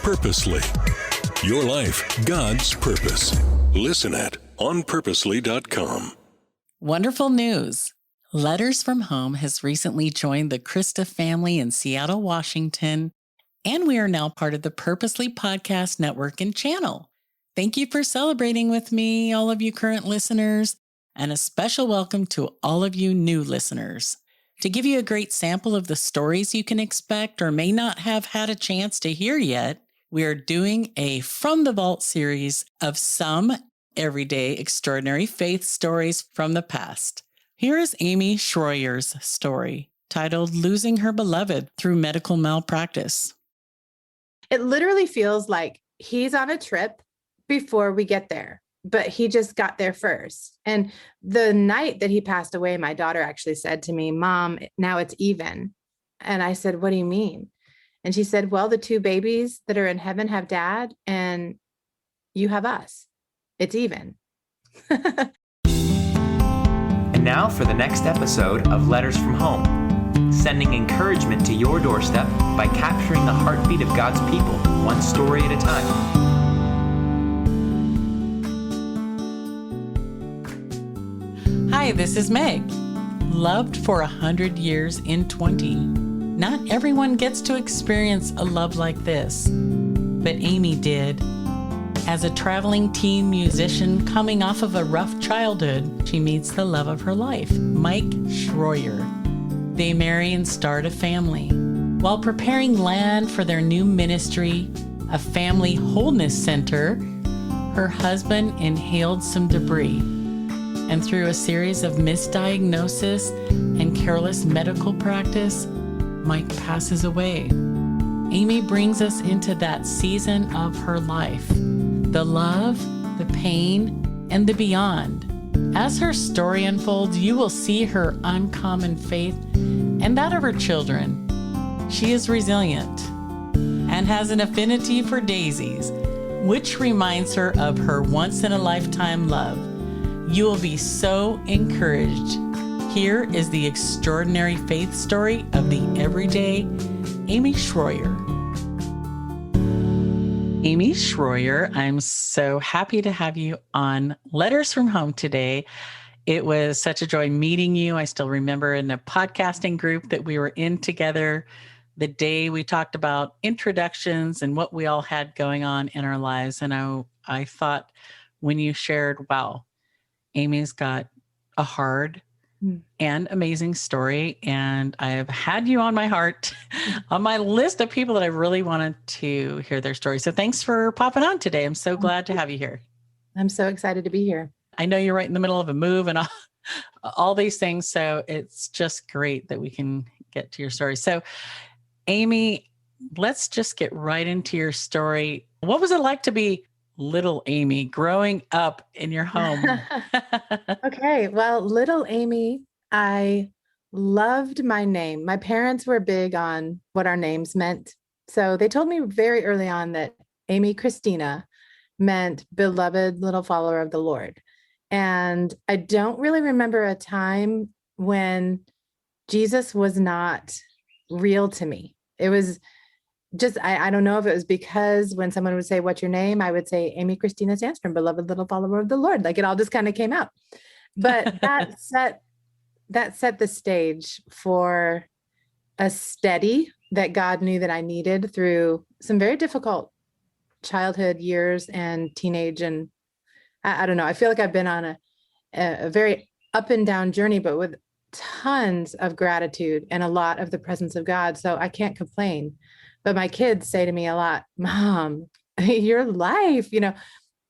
Purposely. Your life, God's purpose. Listen at onpurposely.com. Wonderful news. Letters from Home has recently joined the Krista family in Seattle, Washington, and we are now part of the Purposely Podcast Network and channel. Thank you for celebrating with me, all of you current listeners, and a special welcome to all of you new listeners. To give you a great sample of the stories you can expect or may not have had a chance to hear yet, we are doing a From the Vault series of some everyday extraordinary faith stories from the past. Here is Ami Shroyer's story, titled Losing Her Beloved Through Medical Malpractice. It literally feels like he's on a trip before we get there, but he just got there first. And the night that he passed away, my daughter actually said to me, "Mom, now it's even." And I said, "What do you mean?" And she said, "Well, the two babies that are in heaven have dad and you have us. It's even." And now for the next episode of Letters from Home, sending encouragement to your doorstep by capturing the heartbeat of God's people, one story at a time. Hi, this is Meg. Loved for 100 years in 20. Not everyone gets to experience a love like this, but Ami did. As a traveling teen musician coming off of a rough childhood, she meets the love of her life, Mike Shroyer. They marry and start a family. While preparing land for their new ministry, a family wholeness center, her husband inhaled some debris. And through a series of misdiagnosis and careless medical practice, Mike passes away. Ami brings us into that season of her life, the love, the pain, and the beyond. As her story unfolds, you will see her uncommon faith and that of her children. She is resilient and has an affinity for daisies, which reminds her of her once-in-a-lifetime love. You will be so encouraged. Here is the extraordinary faith story of the everyday Ami Shroyer. Ami Shroyer, I'm so happy to have you on Letters from Home today. It was such a joy meeting you. I still remember in a podcasting group that we were in together the day we talked about introductions and what we all had going on in our lives. And I thought when you shared, wow, Amy's got a hard and amazing story. And I have had you on my heart, on my list of people that I really wanted to hear their story. So thanks for popping on today. I'm so glad to have you here. I'm so excited to be here. I know you're right in the middle of a move and all these things. So it's just great that we can get to your story. So Ami, let's just get right into your story. What was it like to be little Ami growing up in your home? Okay. Well, little Ami, I loved my name. My parents were big on what our names meant. So they told me very early on that Ami Christina meant beloved little follower of the Lord. And I don't really remember a time when Jesus was not real to me. It was just, I don't know if it was because when someone would say, "What's your name?" I would say, "Ami Christina Sandstrom, beloved little follower of the Lord." Like it all just kind of came out. But that set the stage for a steady that God knew that I needed through some very difficult childhood years and teenage. And I don't know, I feel like I've been on a very up and down journey, but with tons of gratitude and a lot of the presence of God. So I can't complain. But my kids say to me a lot, "Mom, your life,"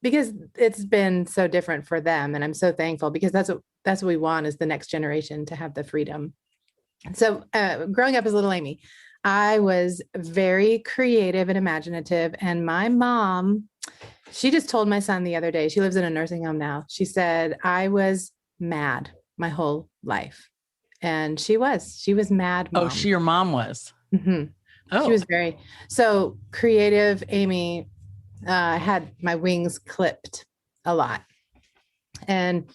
because it's been so different for them. And I'm so thankful because that's what we want is the next generation to have the freedom. So growing up as little Ami, I was very creative and imaginative. And my mom, she just told my son the other day, she lives in a nursing home now. She said, I was mad my whole life. And she was mad. Mom. Oh, your mom was. Mm-hmm. Oh, she was very, so creative. Ami had my wings clipped a lot. And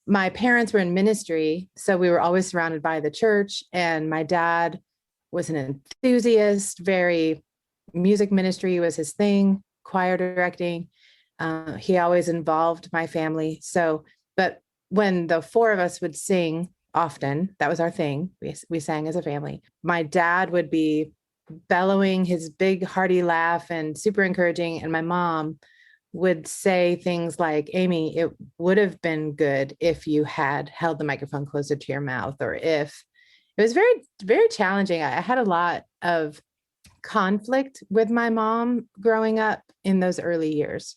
my parents were in ministry, so we were always surrounded by the church. And my dad was an enthusiast, very music ministry was his thing, choir directing. He always involved my family. So, but when the four of us would sing often, that was our thing. We sang as a family. My dad would be bellowing his big hearty laugh and super encouraging. And my mom would say things like, Amy, it would have been good if you had held the microphone closer to your mouth, or if it was very, very challenging. I had a lot of conflict with my mom growing up in those early years.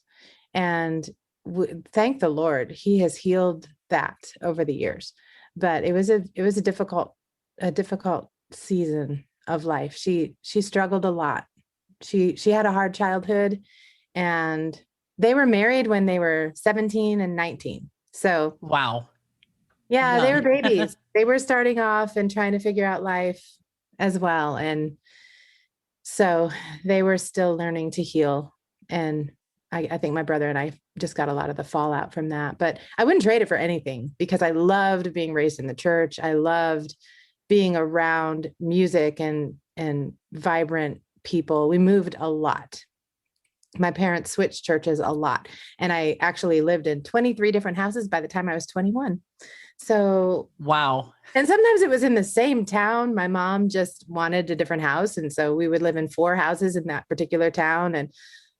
And thank the Lord, he has healed that over the years. But it was a difficult season of life. She struggled a lot. She had a hard childhood, and they were married when they were 17 and 19. So wow. Yeah, they were Young. babies. They were starting off and trying to figure out life as well. And so they were still learning to heal. And I think my brother and I just got a lot of the fallout from that. But I wouldn't trade it for anything, because I loved being raised in the church. I loved being around music and vibrant people. We moved a lot. My parents switched churches a lot. And I actually lived in 23 different houses by the time I was 21. So, wow. And sometimes it was in the same town. My mom just wanted a different house. And so we would live in 4 houses in that particular town. And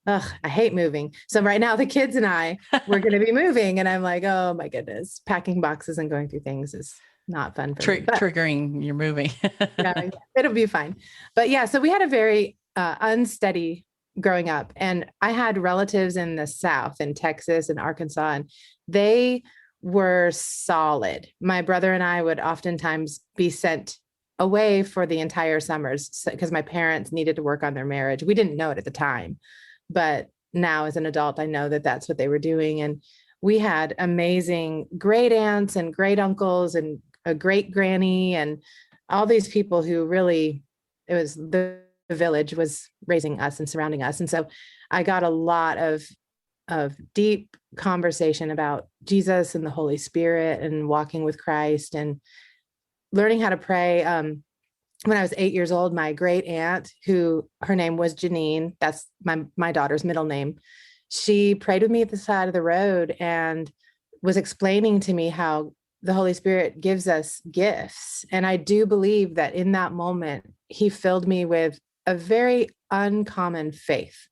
I hate moving. So right now the kids and I, we're going to be moving. And I'm like, oh my goodness, packing boxes and going through things is not fun for me. But, triggering your moving. yeah, it'll be fine. But yeah, so we had a very unsteady growing up. And I had relatives in the South, in Texas and Arkansas, and they were solid. My brother and I would oftentimes be sent away for the entire summers because my parents needed to work on their marriage. We didn't know it at the time, but now as an adult, I know that that's what they were doing. And we had amazing great aunts and great uncles and a great granny and all these people who really, it was the village was raising us and surrounding us. And so I got a lot of deep conversation about Jesus and the Holy Spirit and walking with Christ and learning how to pray. When I was 8 years old, my great aunt, who her name was Janine, that's my daughter's middle name, she prayed with me at the side of the road and was explaining to me how the Holy Spirit gives us gifts. And I do believe that in that moment, he filled me with a very uncommon faith.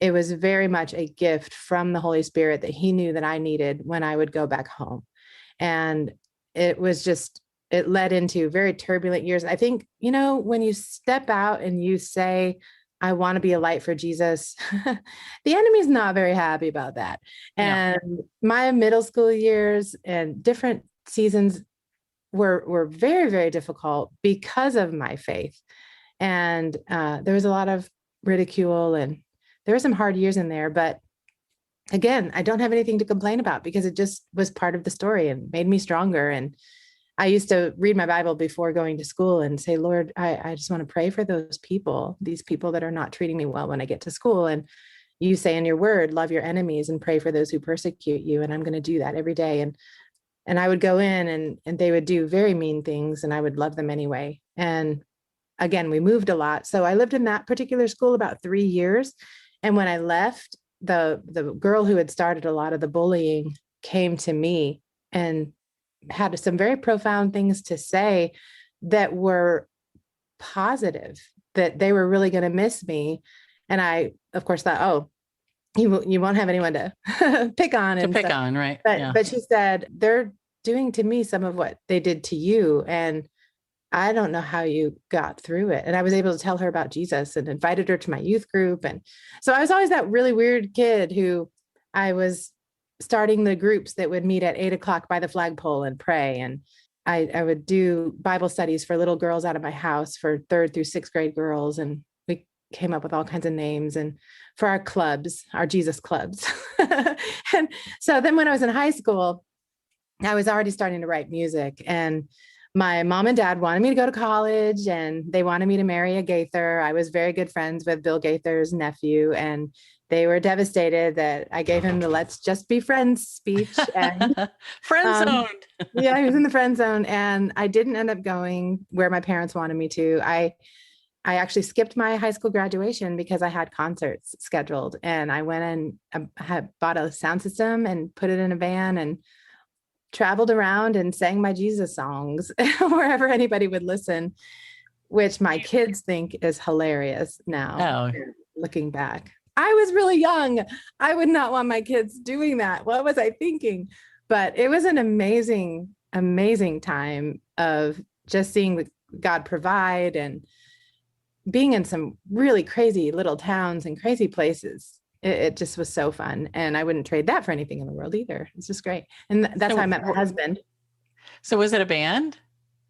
It was very much a gift from the Holy Spirit that he knew that I needed when I would go back home. And it was just, it led into very turbulent years. I think, when you step out and you say, I want to be a light for Jesus, the enemy's not very happy about that. Yeah. And my middle school years and different seasons were very, very difficult because of my faith. And there was a lot of ridicule and there were some hard years in there, but again, I don't have anything to complain about because it just was part of the story and made me stronger. And I used to read my Bible before going to school and say, Lord, I just want to pray for those people, these people that are not treating me well when I get to school. And you say in your word, love your enemies and pray for those who persecute you. And I'm going to do that every day. And I would go in and they would do very mean things and I would love them anyway. And again, we moved a lot. So I lived in that particular school about 3 years. And when I left, the girl who had started a lot of the bullying came to me and had some very profound things to say that were positive, that they were really going to miss me. And I, of course, thought, oh, you won't have anyone to pick on. Right? But she said, they're doing to me some of what they did to you. And I don't know how you got through it. And I was able to tell her about Jesus and invited her to my youth group. And so I was always that really weird kid who I was starting the groups that would meet at 8:00 by the flagpole and pray. And I would do Bible studies for little girls out of my house for 3rd through 6th grade girls. And we came up with all kinds of names and for our clubs, our Jesus clubs. And so then when I was in high school, I was already starting to write music, and my mom and dad wanted me to go to college and they wanted me to marry a Gaither. I was very good friends with Bill Gaither's nephew, and they were devastated that I gave him the let's just be friends speech. And friend zoned. Yeah, he was in the friend zone. And I didn't end up going where my parents wanted me to. I I actually skipped my high school graduation because I had concerts scheduled, and I went and had bought a sound system and put it in a van and traveled around and sang my Jesus songs wherever anybody would listen, which my kids think is hilarious now, Oh, looking back. I was really young. I would not want my kids doing that. What was I thinking? But it was an amazing, amazing time of just seeing God provide and being in some really crazy little towns and crazy places. It just was so fun. And I wouldn't trade that for anything in the world either. It's just great. And that's So how I met my husband. so was it a band?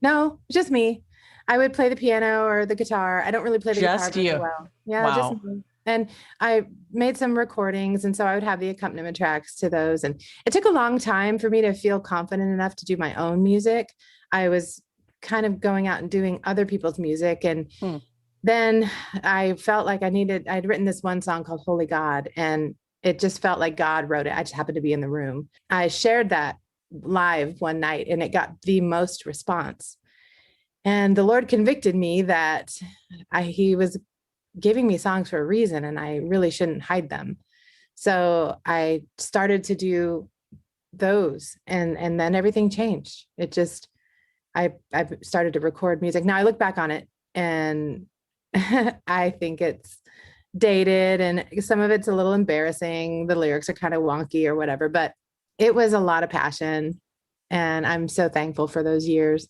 No, just me. I would play the piano or the guitar. I don't really play the guitar Just very you. well. Yeah, just Wow. me. And I made some recordings. And so I would have the accompaniment tracks to those. And it took a long time for me to feel confident enough to do my own music. I was kind of going out and doing other people's music. And Hmm. then I felt like I'd written this one song called Holy God, and it just felt like God wrote it. I just happened to be in the room. I shared that live one night and it got the most response. And the Lord convicted me that he was giving me songs for a reason and I really shouldn't hide them. So I started to do those, and then everything changed. It just, I started to record music. Now I look back on it and I think it's dated and some of it's a little embarrassing. The lyrics are kind of wonky or whatever, but it was a lot of passion. And I'm so thankful for those years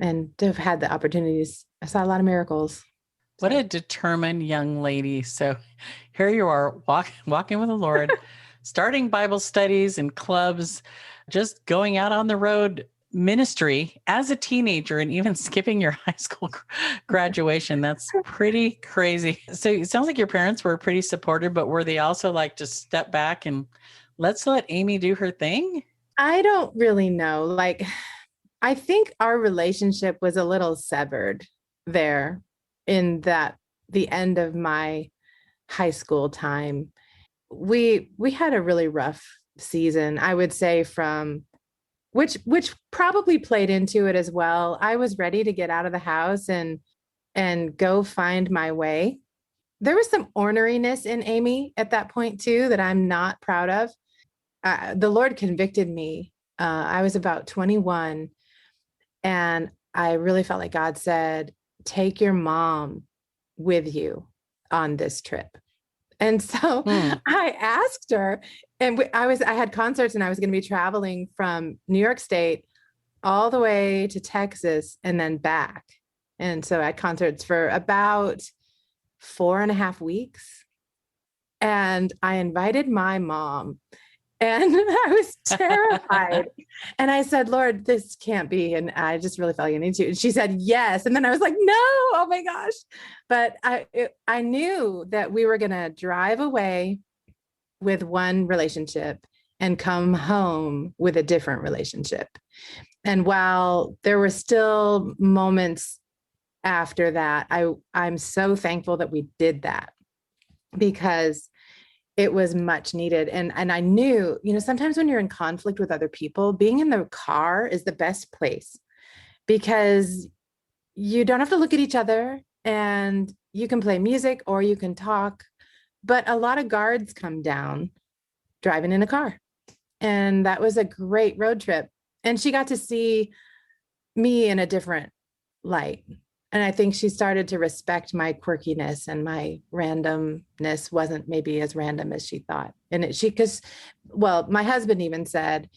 and to have had the opportunities. I saw a lot of miracles. What a determined young lady. So here you are walking with the Lord, starting Bible studies and clubs, just going out on the road ministry as a teenager and even skipping your high school graduation. That's pretty crazy. So it sounds like your parents were pretty supportive, but were they also like, just step back and let's let Amy do her thing? I don't really know. Like, I think our relationship was a little severed there in that the end of my high school time. We had a really rough season, I would say, from which probably played into it as well. I was ready to get out of the house and go find my way. There was some orneriness in Amy at that point too that I'm not proud of. The Lord convicted me. I was about 21 and I really felt like God said, take your mom with you on this trip. And so I asked her, and I had concerts and I was going to be traveling from New York State all the way to Texas and then back. And so I had concerts for about 4.5 weeks. And I invited my mom. And I was terrified. And I said, Lord, this can't be. And I just really felt like I need to. And she said, yes. And then I was like, no, oh my gosh. But I knew that we were going to drive away with one relationship and come home with a different relationship. And while there were still moments after that, I'm so thankful that we did that because it was much needed. And I knew, sometimes when you're in conflict with other people, being in the car is the best place because you don't have to look at each other and you can play music or you can talk, but a lot of guards come down driving in a car. And that was a great road trip. And she got to see me in a different light. And I think she started to respect my quirkiness and my randomness wasn't maybe as random as she thought. And my husband even said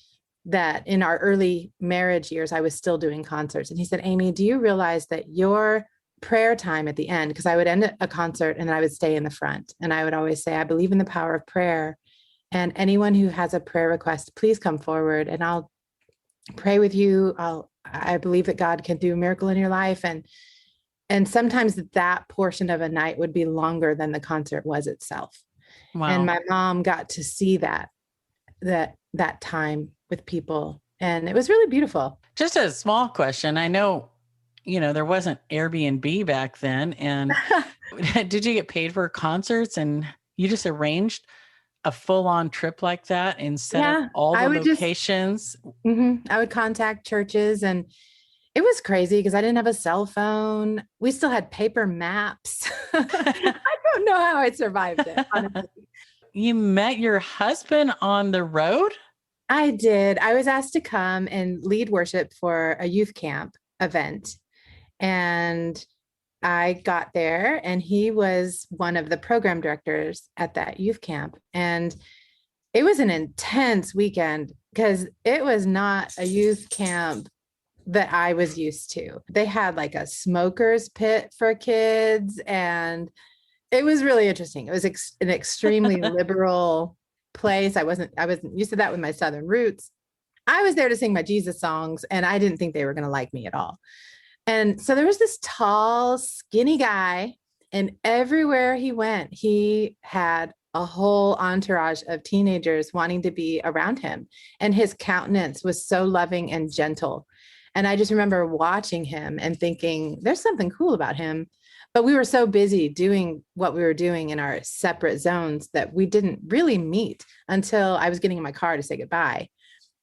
that in our early marriage years, I was still doing concerts. And he said, Amy, do you realize that your prayer time at the end, because I would end a concert and then I would stay in the front. And I would always say, I believe in the power of prayer. And anyone who has a prayer request, please come forward and I'll pray with you. I believe that God can do a miracle in your life. And sometimes that portion of a night would be longer than the concert was itself. Wow. And my mom got to see that time with people. And it was really beautiful. Just a small question. I know, there wasn't Airbnb back then. And did you get paid for concerts and you just arranged a full-on trip like that and set up all the locations? I would contact churches and It was crazy because I didn't have a cell phone. We still had paper maps. I don't know how I survived it, honestly. You met your husband on the road? I did. I was asked to come and lead worship for a youth camp event. And I got there, and he was one of the program directors at that youth camp. And it was an intense weekend because it was not a youth camp that I was used to. They had like a smoker's pit for kids, and it was really interesting. It was an extremely liberal place. I wasn't used to that with my Southern roots. I was there to sing my Jesus songs, and I didn't think they were going to like me at all. And so there was this tall, skinny guy, and everywhere he went, he had a whole entourage of teenagers wanting to be around him. And his countenance was so loving and gentle. And I just remember watching him and thinking, there's something cool about him. But we were so busy doing what we were doing in our separate zones that we didn't really meet until I was getting in my car to say goodbye.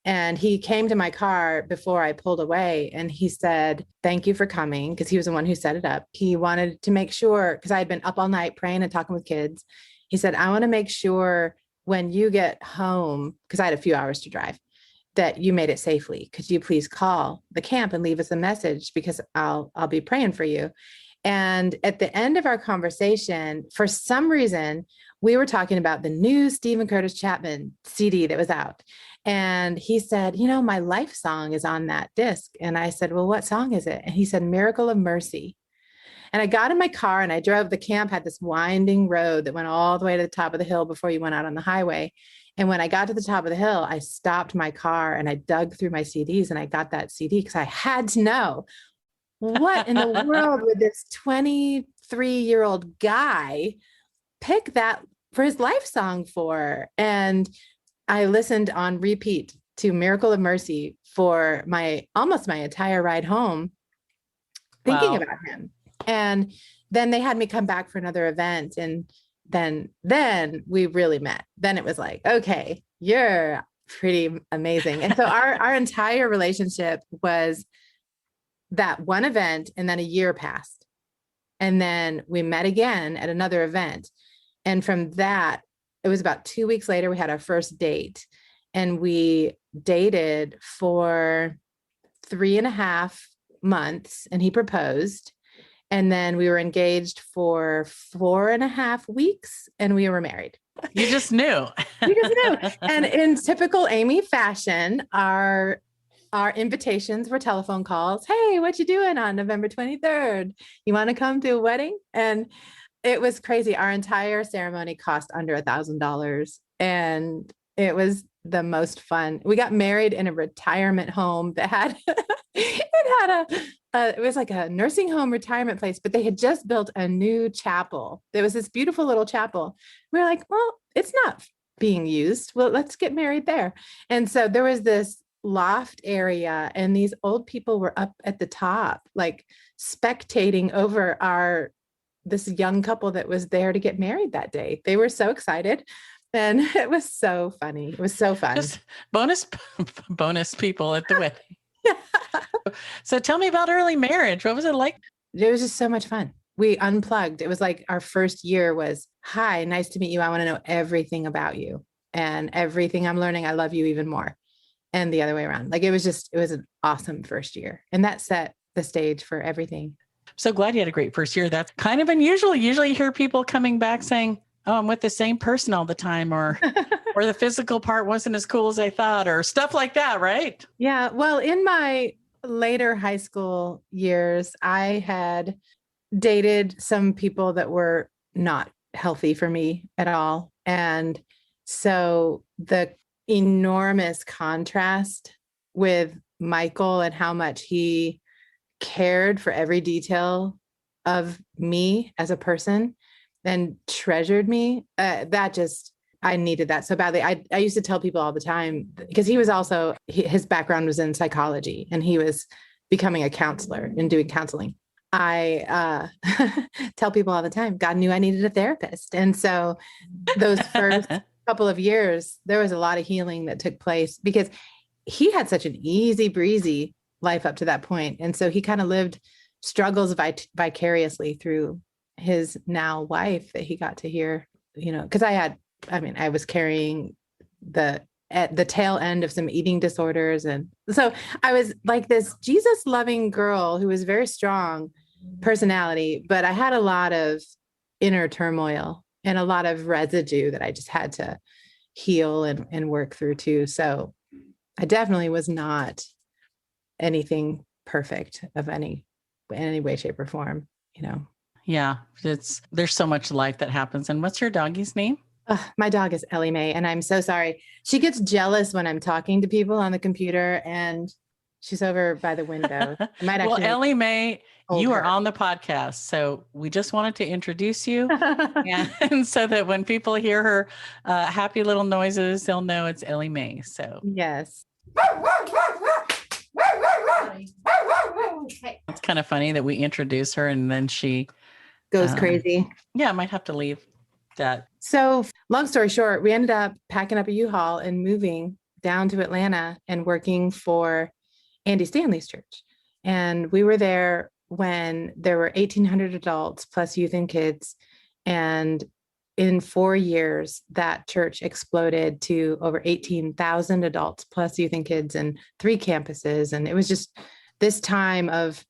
And he came to my car before I pulled away, and he said, thank you for coming, because he was the one who set it up. He wanted to make sure, because I had been up all night praying and talking with kids. He said, I want to make sure when you get home, because I had a few hours to drive, that you made it safely. Could you please call the camp and leave us a message, because I'll be praying for you. And at the end of our conversation, for some reason, we were talking about the new Stephen Curtis Chapman CD that was out. And he said, my life song is on that disc. And I said, well, what song is it? And he said, Miracle of Mercy. And I got in my car and I drove. The camp had this winding road that went all the way to the top of the hill before you went out on the highway. And when I got to the top of the hill, I stopped my car and I dug through my CDs, and I got that CD because I had to know, what in the world would this 23-year-old guy pick that for his life song for? And I listened on repeat to Miracle of Mercy for almost my entire ride home, thinking about him. And then they had me come back for another event. And then we really met. Then it was like, okay, you're pretty amazing. And so our entire relationship was that one event, and then a year passed. And then we met again at another event. And from that, it was about 2 weeks later, we had our first date, and we dated for 3.5 months, and he proposed. And then we were engaged for 4.5 weeks, and we were married. You just knew. We just knew. And in typical Amy fashion, our invitations were telephone calls. Hey, what you doing on November 23rd? You want to come to a wedding? And it was crazy. Our entire ceremony cost under $1,000, and it was the most fun. We got married in a retirement home that had it was like a nursing home retirement place, but they had just built a new chapel. There was this beautiful little chapel. We were like, well, it's not being used. Well, let's get married there. And so there was this loft area, and these old people were up at the top, like spectating over this young couple that was there to get married that day. They were so excited. And it was so funny. It was so fun. Just bonus people at the wedding. So tell me about early marriage. What was it like? It was just so much fun. We unplugged. It was like our first year was, hi, nice to meet you. I want to know everything about you, and everything I'm learning, I love you even more. And the other way around. Like it was an awesome first year. And that set the stage for everything. So glad you had a great first year. That's kind of unusual. Usually you hear people coming back saying, oh, I'm with the same person all the time, or the physical part wasn't as cool as I thought, or stuff like that, right? Yeah. Well, in my later high school years, I had dated some people that were not healthy for me at all. And so the enormous contrast with Michael and how much he cared for every detail of me as a person and treasured me, I needed that so badly. I used to tell people all the time, because he was also, his background was in psychology, and he was becoming a counselor and doing counseling. I tell people all the time, God knew I needed a therapist. And so those first couple of years, there was a lot of healing that took place, because he had such an easy breezy life up to that point. And so he kind of lived struggles vicariously through his now wife that he got to hear, because I was carrying at the tail end of some eating disorders. And so I was like this Jesus loving girl who was very strong personality, but I had a lot of inner turmoil and a lot of residue that I just had to heal and work through too. So I definitely was not anything perfect of any way, shape, or form, Yeah. There's so much life that happens. And what's your doggy's name? My dog is Ellie Mae, and I'm so sorry. She gets jealous when I'm talking to people on the computer, and she's over by the window. I might Well, actually Ellie Mae, you are her. on the podcast. So we just wanted to introduce you. And so that when people hear her happy little noises, they'll know it's Ellie Mae. So Yes. It's kind of funny that we introduce her and then she Goes crazy. Yeah, I might have to leave that. So long story short, we ended up packing up a U-Haul and moving down to Atlanta and working for Andy Stanley's church. And we were there when there were 1,800 adults plus youth and kids. And in 4 years, that church exploded to over 18,000 adults plus youth and kids and 3 campuses. And it was just this time of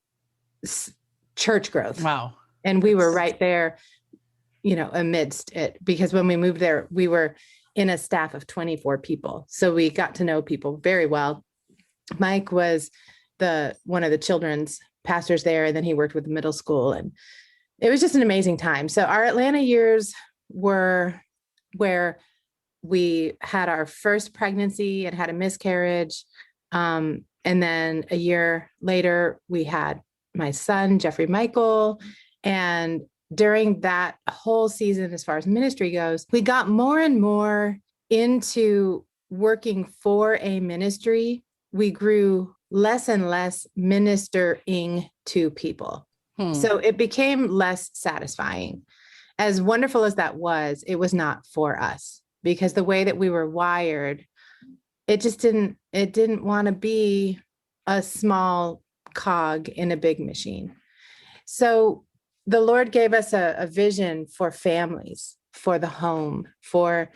church growth. Wow. And we were right there, amidst it, because when we moved there, we were in a staff of 24 people. So we got to know people very well. Mike was one of the children's pastors there, and then he worked with the middle school, and it was just an amazing time. So our Atlanta years were where we had our first pregnancy and had a miscarriage. And then a year later, we had my son, Jeffrey Michael. And during that whole season, as far as ministry goes, we got more and more into working for a ministry. We grew less and less ministering to people. So it became less satisfying. As wonderful as that was, it was not for us, because the way that we were wired, it didn't want to be a small cog in a big machine. So the Lord gave us a vision for families, for the home, for,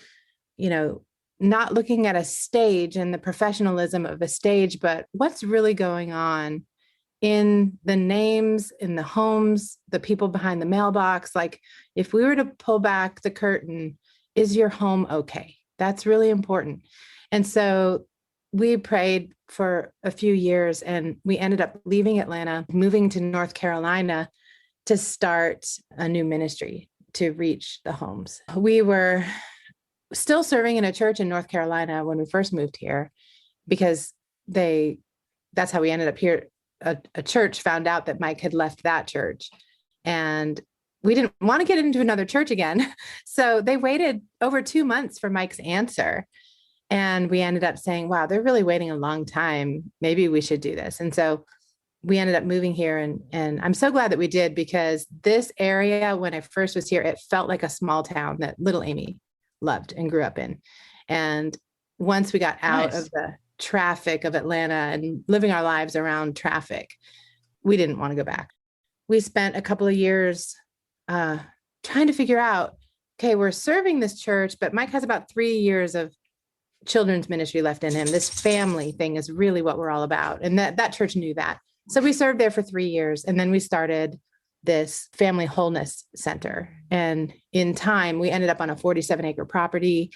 not looking at a stage and the professionalism of a stage, but what's really going on in the names, in the homes, the people behind the mailbox. Like, if we were to pull back the curtain, is your home okay? That's really important. And so we prayed for a few years, and we ended up leaving Atlanta, moving to North Carolina to start a new ministry to reach the homes. We were still serving in a church in North Carolina when we first moved here, because that's how we ended up here. A church found out that Mike had left that church, and we didn't want to get into another church again. So they waited over 2 months for Mike's answer. And we ended up saying, wow, they're really waiting a long time. Maybe we should do this. And so we ended up moving here, and I'm so glad that we did, because this area, when I first was here, it felt like a small town that little Amy loved and grew up in. And once we got out of the traffic of Atlanta and living our lives around traffic, we didn't want to go back. We spent a couple of years trying to figure out, okay, we're serving this church, but Mike has about 3 years of children's ministry left in him. This family thing is really what we're all about. And that church knew that. So we served there for 3 years, and then we started this family wholeness center. And in time, we ended up on a 47-acre property,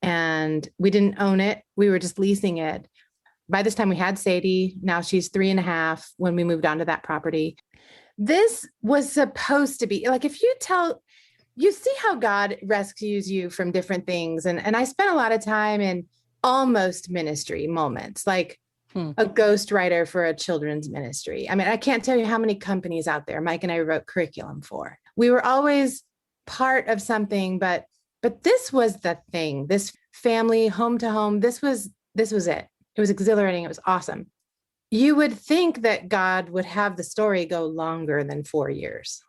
and we didn't own it. We were just leasing it. By this time, we had Sadie. Now she's 3.5 when we moved onto that property. This was supposed to be like, if you see how God rescues you from different things. And I spent a lot of time in almost ministry moments, like a ghostwriter for a children's ministry. I mean, I can't tell you how many companies out there Mike and I wrote curriculum for. We were always part of something, but this was the thing, this family, home to home, this was it. It was exhilarating. It was awesome. You would think that God would have the story go longer than 4 years.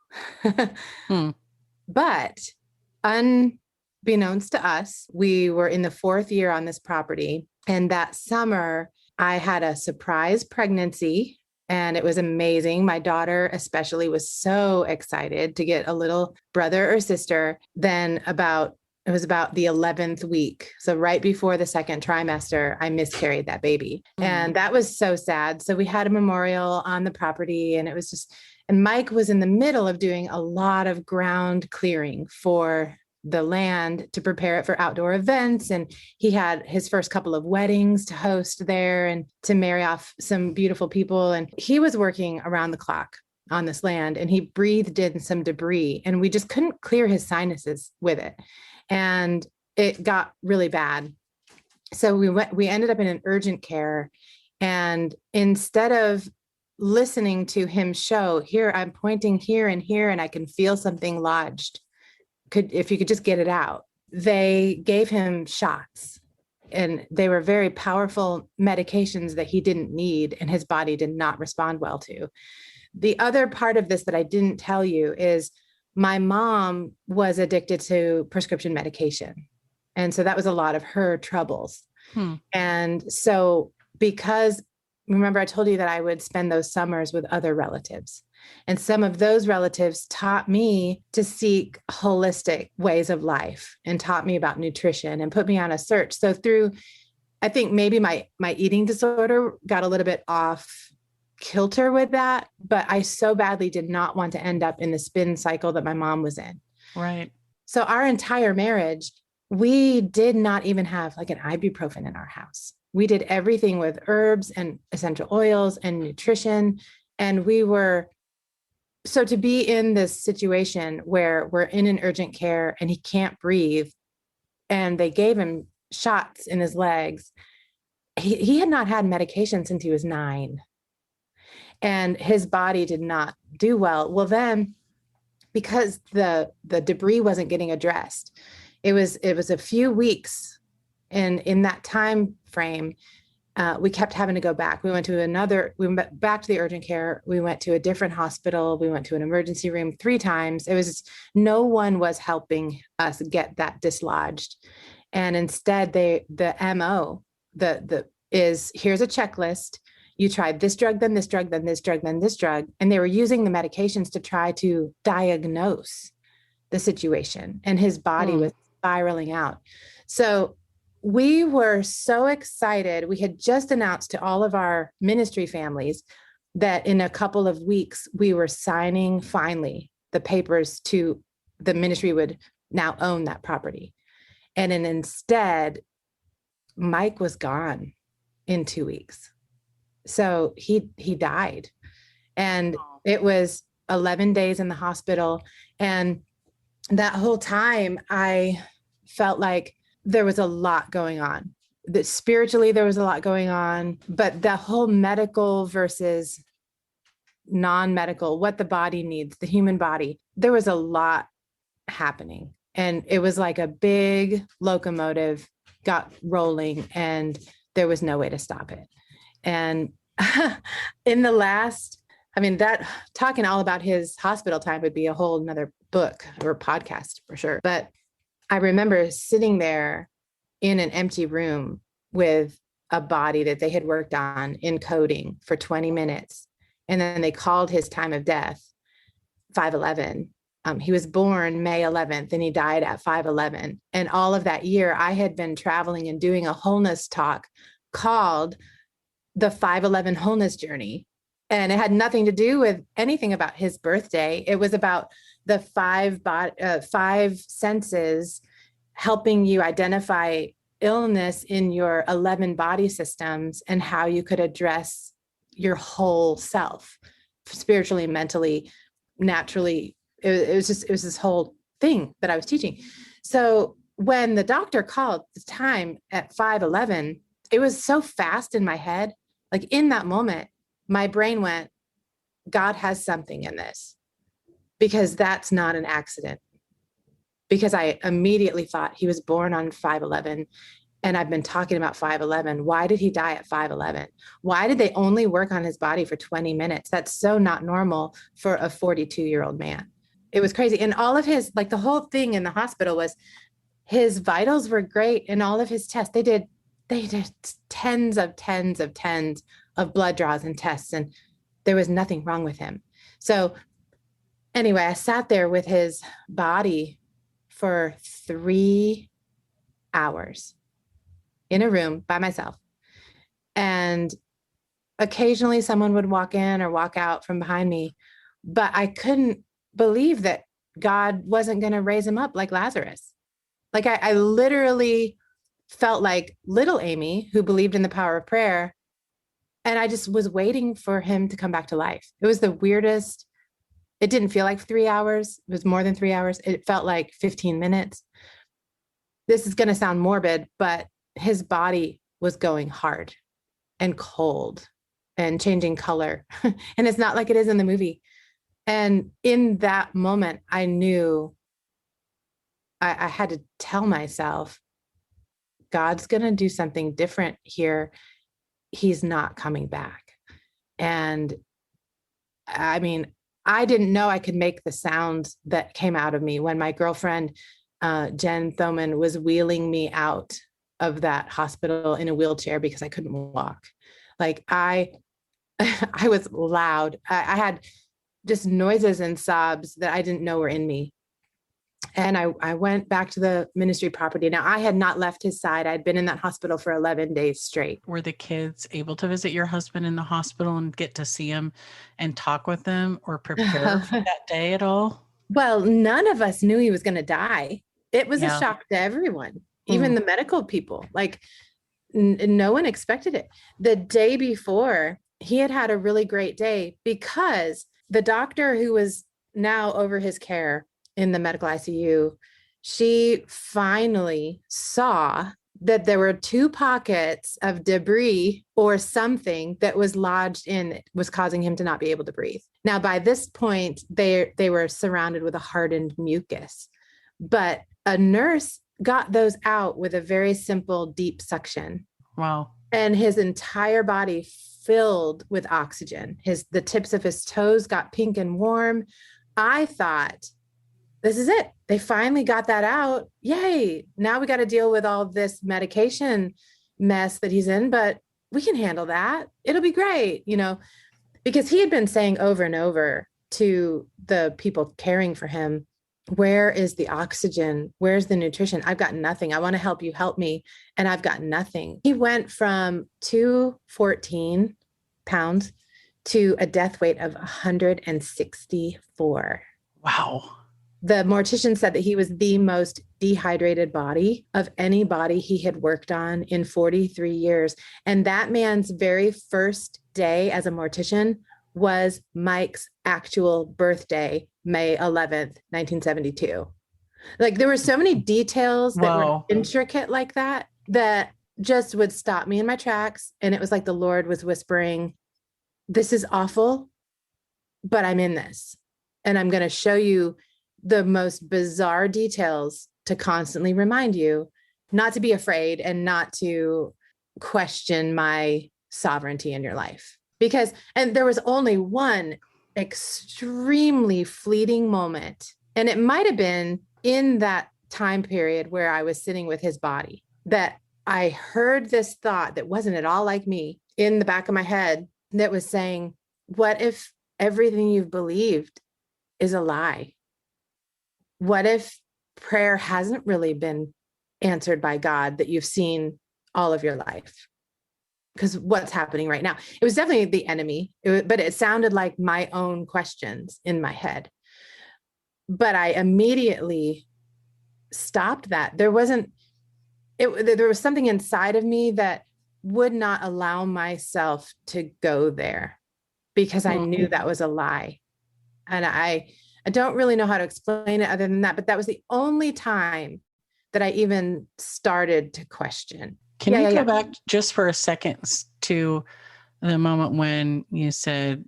But unbeknownst to us, we were in the 4th year on this property. And that summer, I had a surprise pregnancy and it was amazing. My daughter especially was so excited to get a little brother or sister. Then it was about the 11th week. So right before the second trimester, I miscarried that baby. And that was so sad. So we had a memorial on the property and it was just, and Mike was in the middle of doing a lot of ground clearing for the land to prepare it for outdoor events. And he had his first couple of weddings to host there and to marry off some beautiful people. And he was working around the clock on this land and he breathed in some debris and we just couldn't clear his sinuses with it. And it got really bad. So we ended up in an urgent care. And instead of listening to him show here, I'm pointing here and here, and I can feel something lodged. If you could just get it out. They gave him shots and they were very powerful medications that he didn't need and his body did not respond well to. The other part of this that I didn't tell you is my mom was addicted to prescription medication. And so that was a lot of her troubles. And so because remember, I told you that I would spend those summers with other relatives. And some of those relatives taught me to seek holistic ways of life and taught me about nutrition and put me on a search. So I think maybe my eating disorder got a little bit off kilter with that, but I so badly did not want to end up in the spin cycle that my mom was in. Right. So our entire marriage, we did not even have like an ibuprofen in our house. We did everything with herbs and essential oils and nutrition. And so to be in this situation where we're in an urgent care and he can't breathe and they gave him shots in his legs, he had not had medication since he was 9 and his body did not do well. Well, then because the debris wasn't getting addressed, it was a few weeks. And in that time frame, we kept having to go back. We went back to the urgent care. We went to a different hospital. We went to an emergency room 3 times. No one was helping us get that dislodged. And instead the MO, is here's a checklist. You tried this drug, then this drug, then this drug, then this drug. And they were using the medications to try to diagnose the situation. And his body was spiraling out. So we were so excited. We had just announced to all of our ministry families that in a couple of weeks, we were signing finally the papers to the ministry would now own that property. And then instead, Mike was gone in 2 weeks. So he died. And it was 11 days in the hospital. And that whole time, I felt like there was a lot going on. That spiritually, there was a lot going on, but the whole medical versus non-medical, what the body needs, the human body, there was a lot happening. And it was like a big locomotive got rolling and there was no way to stop it. And in the last, talking all about his hospital time would be a whole nother book or podcast for sure. But I remember sitting there in an empty room with a body that they had worked on in coding for 20 minutes. And then they called his time of death 5/11. He was born May 11th and he died at 5/11. And all of that year, I had been traveling and doing a wholeness talk called the 5/11 Wholeness Journey. And it had nothing to do with anything about his birthday. It was about the 5 senses helping you identify illness in your 11 body systems and how you could address your whole self, spiritually, mentally, naturally. It was this whole thing that I was teaching. So when the doctor called the time at 5/11, it was so fast in my head. Like in that moment, my brain went, God has something in this, because that's not an accident. Because I immediately thought he was born on 5/11 and I've been talking about 5/11. Why did he die at 5/11? Why did they only work on his body for 20 minutes? That's so not normal for a 42-year-old man. It was crazy. And all of his, like the whole thing in the hospital was his vitals were great and all of his tests. They did they did tens of blood draws and tests, and there was nothing wrong with him. So anyway, I sat there with his body for 3 hours in a room by myself. And occasionally someone would walk in or walk out from behind me, but I couldn't believe that God wasn't going to raise him up like Lazarus. Like I literally felt like little Amy, who believed in the power of prayer. And I just was waiting for him to come back to life. It was the weirdest. It didn't feel like 3 hours. It was more than 3 hours. It felt like 15 minutes. This is going to sound morbid, but his body was going hard and cold and changing color. And it's not like it is in the movie. And in that moment, I knew I had to tell myself, God's going to do something different here. He's not coming back. And I mean, I didn't know I could make the sounds that came out of me when my girlfriend, Jen Thoman, was wheeling me out of that hospital in a wheelchair because I couldn't walk. Like I was loud. I had just noises and sobs that I didn't know were in me. And I went back to the ministry property. Now, I had not left his side. I'd been in that hospital for 11 days straight. Were the kids able to visit your husband in the hospital and get to see him and talk with them or prepare for that day at all? Well, none of us knew he was going to die. It was a shock to everyone, even the medical people. Like no one expected it. The day before, he had had a really great day because the doctor who was now over his care in the medical ICU, she finally saw that there were 2 pockets of debris or something that was lodged in it, was causing him to not be able to breathe. Now, by this point, they were surrounded with a hardened mucus, but a nurse got those out with a very simple deep suction. Wow. And his entire body filled with oxygen. The tips of his toes got pink and warm. I thought, this is it. They finally got that out. Yay. Now we got to deal with all this medication mess that he's in, but we can handle that. It'll be great, because he had been saying over and over to the people caring for him, where is the oxygen? Where's the nutrition? I've got nothing. I want to help you, help me. And I've got nothing. He went from 214 pounds to a death weight of 164. Wow. The mortician said that he was the most dehydrated body of any body he had worked on in 43 years. And that man's very first day as a mortician was Mike's actual birthday, May 11th, 1972. Like there were so many details that were intricate like that just would stop me in my tracks. And it was like the Lord was whispering, this is awful, but I'm in this. And I'm going to show you the most bizarre details to constantly remind you not to be afraid and not to question my sovereignty in your life. And there was only one extremely fleeting moment, and it might have been in that time period where I was sitting with his body, that I heard this thought that wasn't at all like me in the back of my head that was saying, what if everything you've believed is a lie? What if prayer hasn't really been answered by God that you've seen all of your life? Because what's happening right now? It was definitely the enemy, but it sounded like my own questions in my head. But I immediately stopped that. There was something inside of me that would not allow myself to go there because I knew that was a lie. And I don't really know how to explain it other than that, but that was the only time that I even started to question. Can you go back just for a second to the moment when you said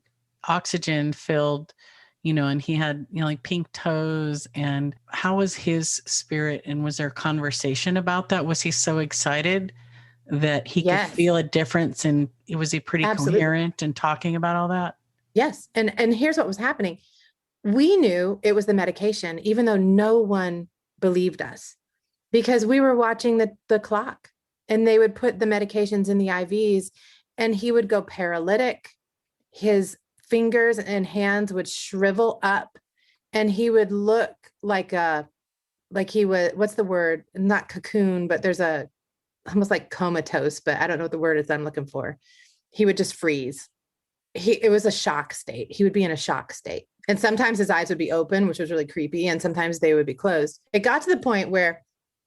oxygen filled, and he had, like pink toes, and how was his spirit? And was there conversation about that? Was he so excited that he could feel a difference? And was he pretty coherent in talking about all that? Yes. And here's what was happening. We knew it was the medication, even though no one believed us, because we were watching the clock. and they would put the medications in the IVs, and he would go paralytic. His fingers and hands would shrivel up, and he would look like he was, what's the word? Not cocoon, but there's almost like comatose, but I don't know what the word is I'm looking for. He would just freeze. It was a shock state. He would be in a shock state. And sometimes his eyes would be open, which was really creepy. And sometimes they would be closed. It got to the point where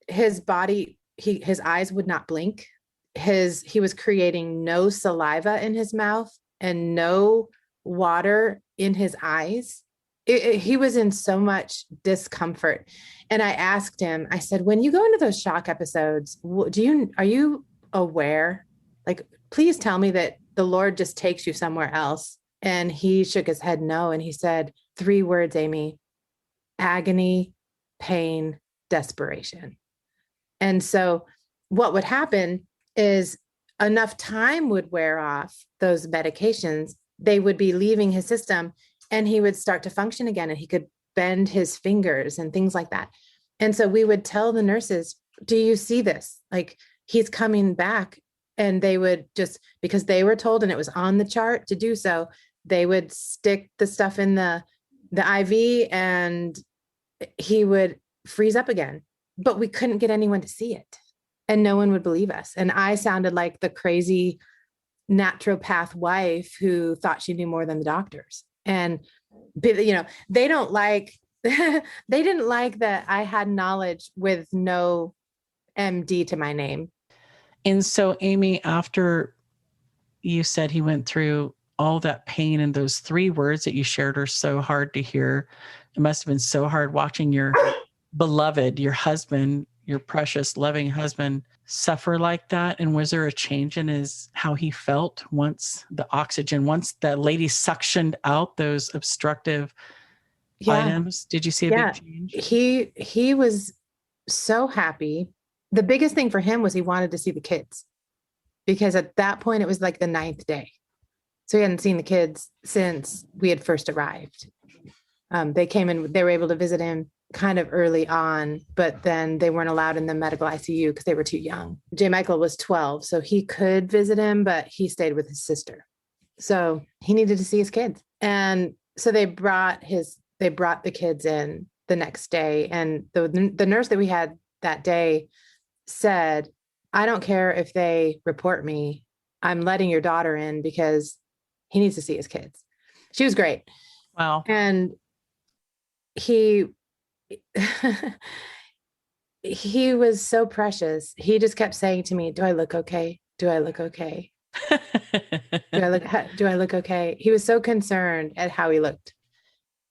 his body, his eyes would not blink. He was creating no saliva in his mouth and no water in his eyes. He was in so much discomfort. And I asked him, I said, when you go into those shock episodes, are you aware? Like, please tell me that the Lord just takes you somewhere else. And he shook his head no. And he said 3 words, Amy: agony, pain, desperation. And so what would happen is enough time would wear off those medications. They would be leaving his system, and he would start to function again, and he could bend his fingers and things like that. And so we would tell the nurses, do you see this? Like, he's coming back. And they would just, because they were told, and it was on the chart to do so, they would stick the stuff in the IV, and he would freeze up again. But we couldn't get anyone to see it, and no one would believe us. And I sounded like the crazy naturopath wife who thought she knew more than the doctors. And, they don't like, they didn't like that I had knowledge with no MD to my name. And so, Amy, after you said he went through all that pain, and those 3 words that you shared are so hard to hear. It must have been so hard watching your beloved, your husband, your precious, loving husband suffer like that. And was there a change in how he felt once that lady suctioned out those obstructive items? Did you see a big change? He was so happy. The biggest thing for him was he wanted to see the kids, because at that point it was like the 9th day. So he hadn't seen the kids since we had first arrived. They came in, they were able to visit him kind of early on, but then they weren't allowed in the medical ICU because they were too young. J. Michael was 12, so he could visit him, but he stayed with his sister. So he needed to see his kids. And so they brought the kids in the next day. And the nurse that we had that day said, I don't care if they report me, I'm letting your daughter in because he needs to see his kids. She was great. Wow. And he was so precious. He just kept saying to me, do I look okay? Do I look okay? Do I look okay? He was so concerned at how he looked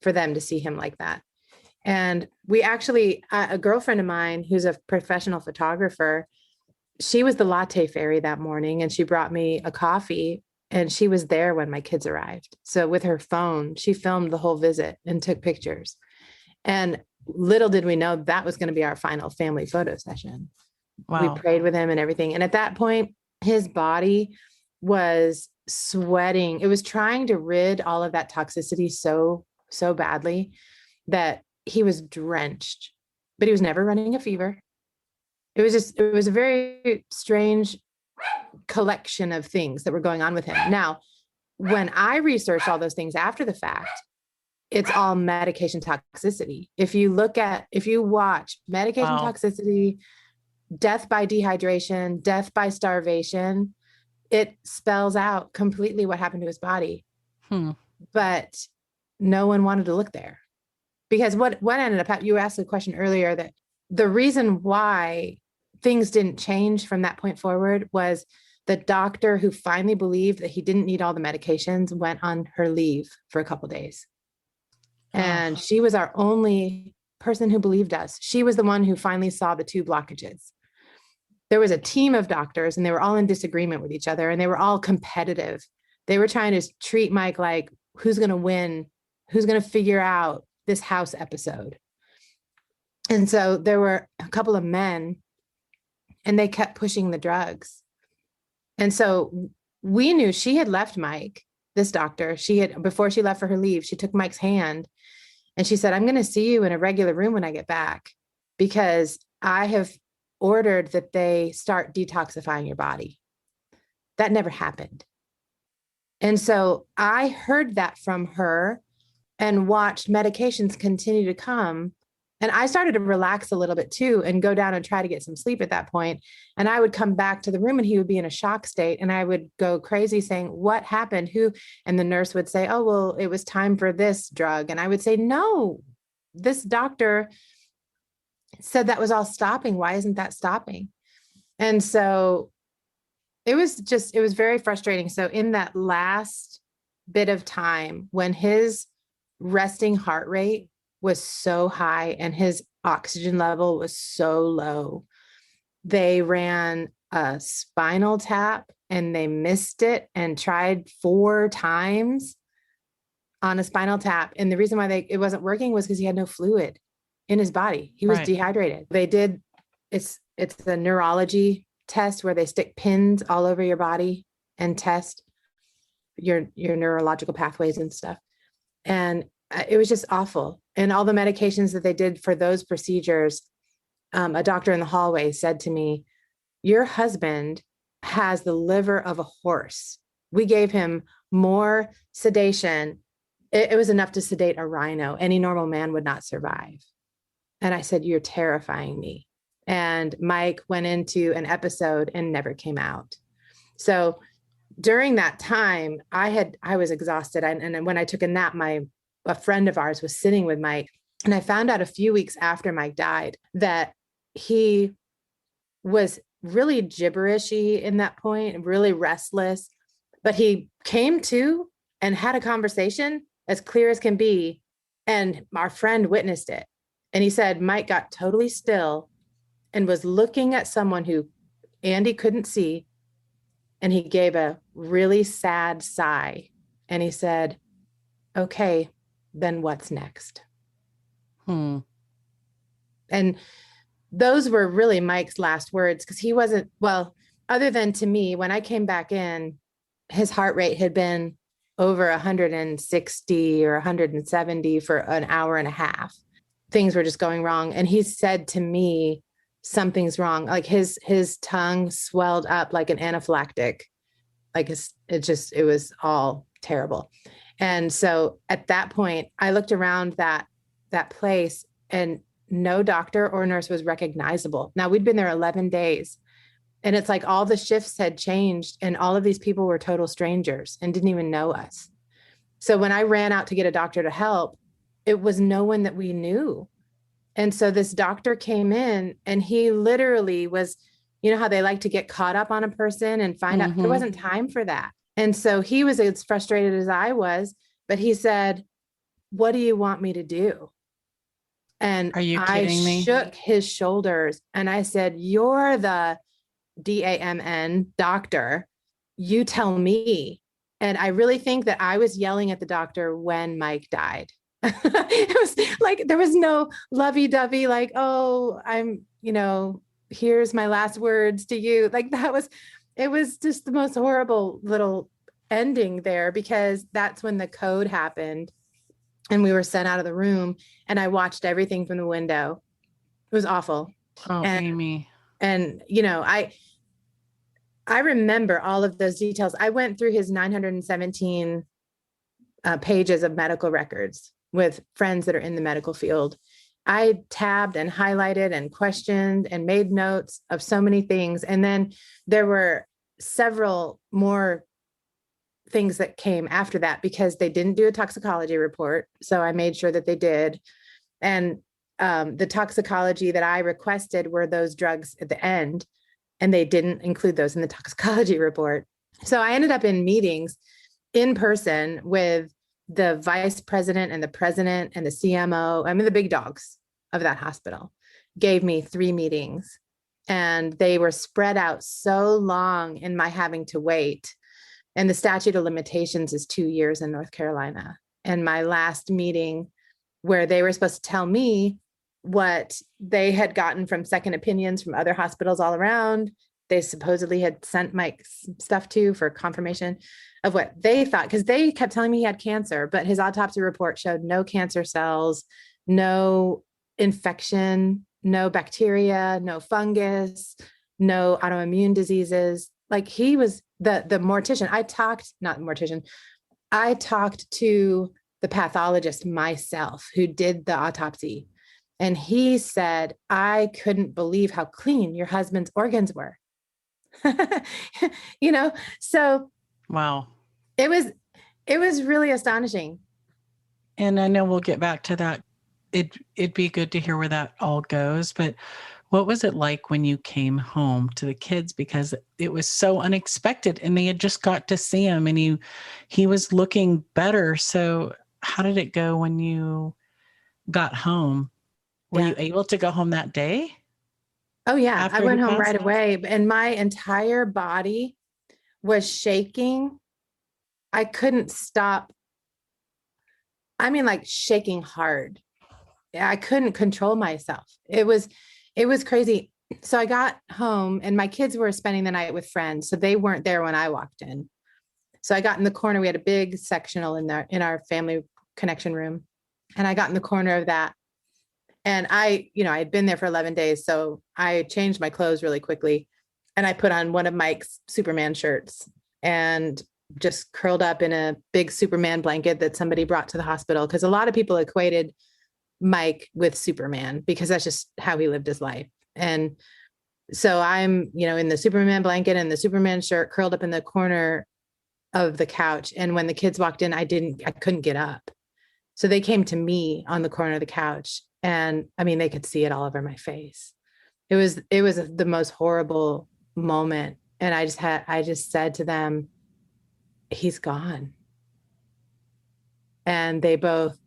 for them to see him like that. And we actually, a girlfriend of mine who's a professional photographer, she was the latte fairy that morning, and she brought me a coffee, and she was there when my kids arrived. So with her phone, she filmed the whole visit and took pictures. And little did we know that was going to be our final family photo session. Wow. We prayed with him and everything. And at that point, his body was sweating. It was trying to rid all of that toxicity so badly that he was drenched, but he was never running a fever. It was a very strange collection of things that were going on with him. Now, when I researched all those things after the fact, it's all medication toxicity. If you watch medication toxicity, death by dehydration, death by starvation, it spells out completely what happened to his body. But no one wanted to look there, because what ended up happening, you asked the question earlier, that the reason why things didn't change from that point forward was the doctor who finally believed that he didn't need all the medications went on her leave for a couple of days. And she was our only person who believed us. She was the one who finally saw the 2 blockages. There was a team of doctors, and they were all in disagreement with each other, and they were all competitive. They were trying to treat Mike like, who's going to win? Who's going to figure out this house episode? And so there were a couple of men, and they kept pushing the drugs. And so we knew she had left Mike, this doctor. Before she left for her leave, she took Mike's hand, and she said, I'm going to see you in a regular room when I get back, because I have ordered that they start detoxifying your body. That never happened. And so I heard that from her and watched medications continue to come. And I started to relax a little bit too and go down and try to get some sleep at that point. And I would come back to the room and he would be in a shock state. And I would go crazy saying, what happened? Who? And the nurse would say, oh, well, it was time for this drug. And I would say, no, this doctor said that was all stopping. Why isn't that stopping? And so it was very frustrating. So in that last bit of time when his resting heart rate was so high and his oxygen level was so low, they ran a spinal tap and they missed it and tried 4 times on a spinal tap. And the reason why it wasn't working was because he had no fluid in his body. He was dehydrated. They did, it's the neurology test where they stick pins all over your body and test your neurological pathways and stuff. And it was just awful. And all the medications that they did for those procedures, a doctor in the hallway said to me, your husband has the liver of a horse. We gave him more sedation. It was enough to sedate a rhino. Any normal man would not survive. And I said, you're terrifying me. And Mike went into an episode and never came out. So during that time, I was exhausted. And when I took a nap, a friend of ours was sitting with Mike. And I found out a few weeks after Mike died that he was really gibberishy in that point, really restless, but he came to and had a conversation as clear as can be. And our friend witnessed it. And he said, Mike got totally still and was looking at someone who Andy couldn't see. And he gave a really sad sigh. And he said, okay, then what's next? And those were really Mike's last words, because he wasn't, well, other than to me, when I came back in, his heart rate had been over 160 or 170 for an hour and a half. Things were just going wrong. And he said to me, something's wrong. Like his tongue swelled up like an anaphylactic. Like it was all terrible. And so at that point, I looked around that place and no doctor or nurse was recognizable. Now we'd been there 11 days and it's like all the shifts had changed and all of these people were total strangers and didn't even know us. So when I ran out to get a doctor to help, it was no one that we knew. And so this doctor came in and he literally was, you know how they like to get caught up on a person and find out there wasn't time for that. And so he was as frustrated as I was, but he said, what do you want me to do? And Are you kidding me? I shook his shoulders and I said, you're the DAMN doctor. You tell me. And I really think that I was yelling at the doctor when Mike died. It was like, there was no lovey-dovey, like, oh, here's my last words to you. Like it was just the most horrible little ending there, because that's when the code happened and we were sent out of the room and I watched everything from the window. It was awful. Oh, Amy. And, I remember all of those details. I went through his 917 pages of medical records with friends that are in the medical field. I tabbed and highlighted and questioned and made notes of so many things. And then there were several more things that came after that because they didn't do a toxicology report. So I made sure that they did. And the toxicology that I requested were those drugs at the end, and they didn't include those in the toxicology report. So I ended up in meetings in person with the vice president and the president and the CMO. I mean, the big dogs of that hospital gave me 3 meetings, and they were spread out so long in my having to wait. And the statute of limitations is 2 years in North Carolina. And my last meeting, where they were supposed to tell me what they had gotten from second opinions from other hospitals all around, they supposedly had sent Mike stuff to for confirmation of what they thought, because they kept telling me he had cancer, but his autopsy report showed no cancer cells, no infection, no bacteria, no fungus, no autoimmune diseases. Like he was the mortician. I talked to the pathologist myself who did the autopsy. And he said, I couldn't believe how clean your husband's organs were. you know, so Wow. it was really astonishing. And I know we'll get back to that. It'd be good to hear where that all goes. But what was it like when you came home to the kids? Because it was so unexpected and they had just got to see him and he was looking better. So how did it go when you got home? Were you able to go home that day? Oh yeah. I went home right passed? away and my entire body was shaking. I couldn't stop. I mean, like shaking hard. I couldn't control myself. It was crazy. So I got home and my kids were spending the night with friends. So they weren't there when I walked in. So I got in the corner. We had a big sectional in our family connection room. And I got in the corner of that. And I had been there for 11 days. So I changed my clothes really quickly. And I put on one of Mike's Superman shirts and just curled up in a big Superman blanket that somebody brought to the hospital. Because a lot of people equated Mike with Superman because that's just how he lived his life. And so I'm, in the Superman blanket and the Superman shirt curled up in the corner of the couch. And when the kids walked in, I couldn't get up. So they came to me on the corner of the couch. And I mean, they could see it all over my face. It was the most horrible moment. And I just said to them, he's gone. And they both,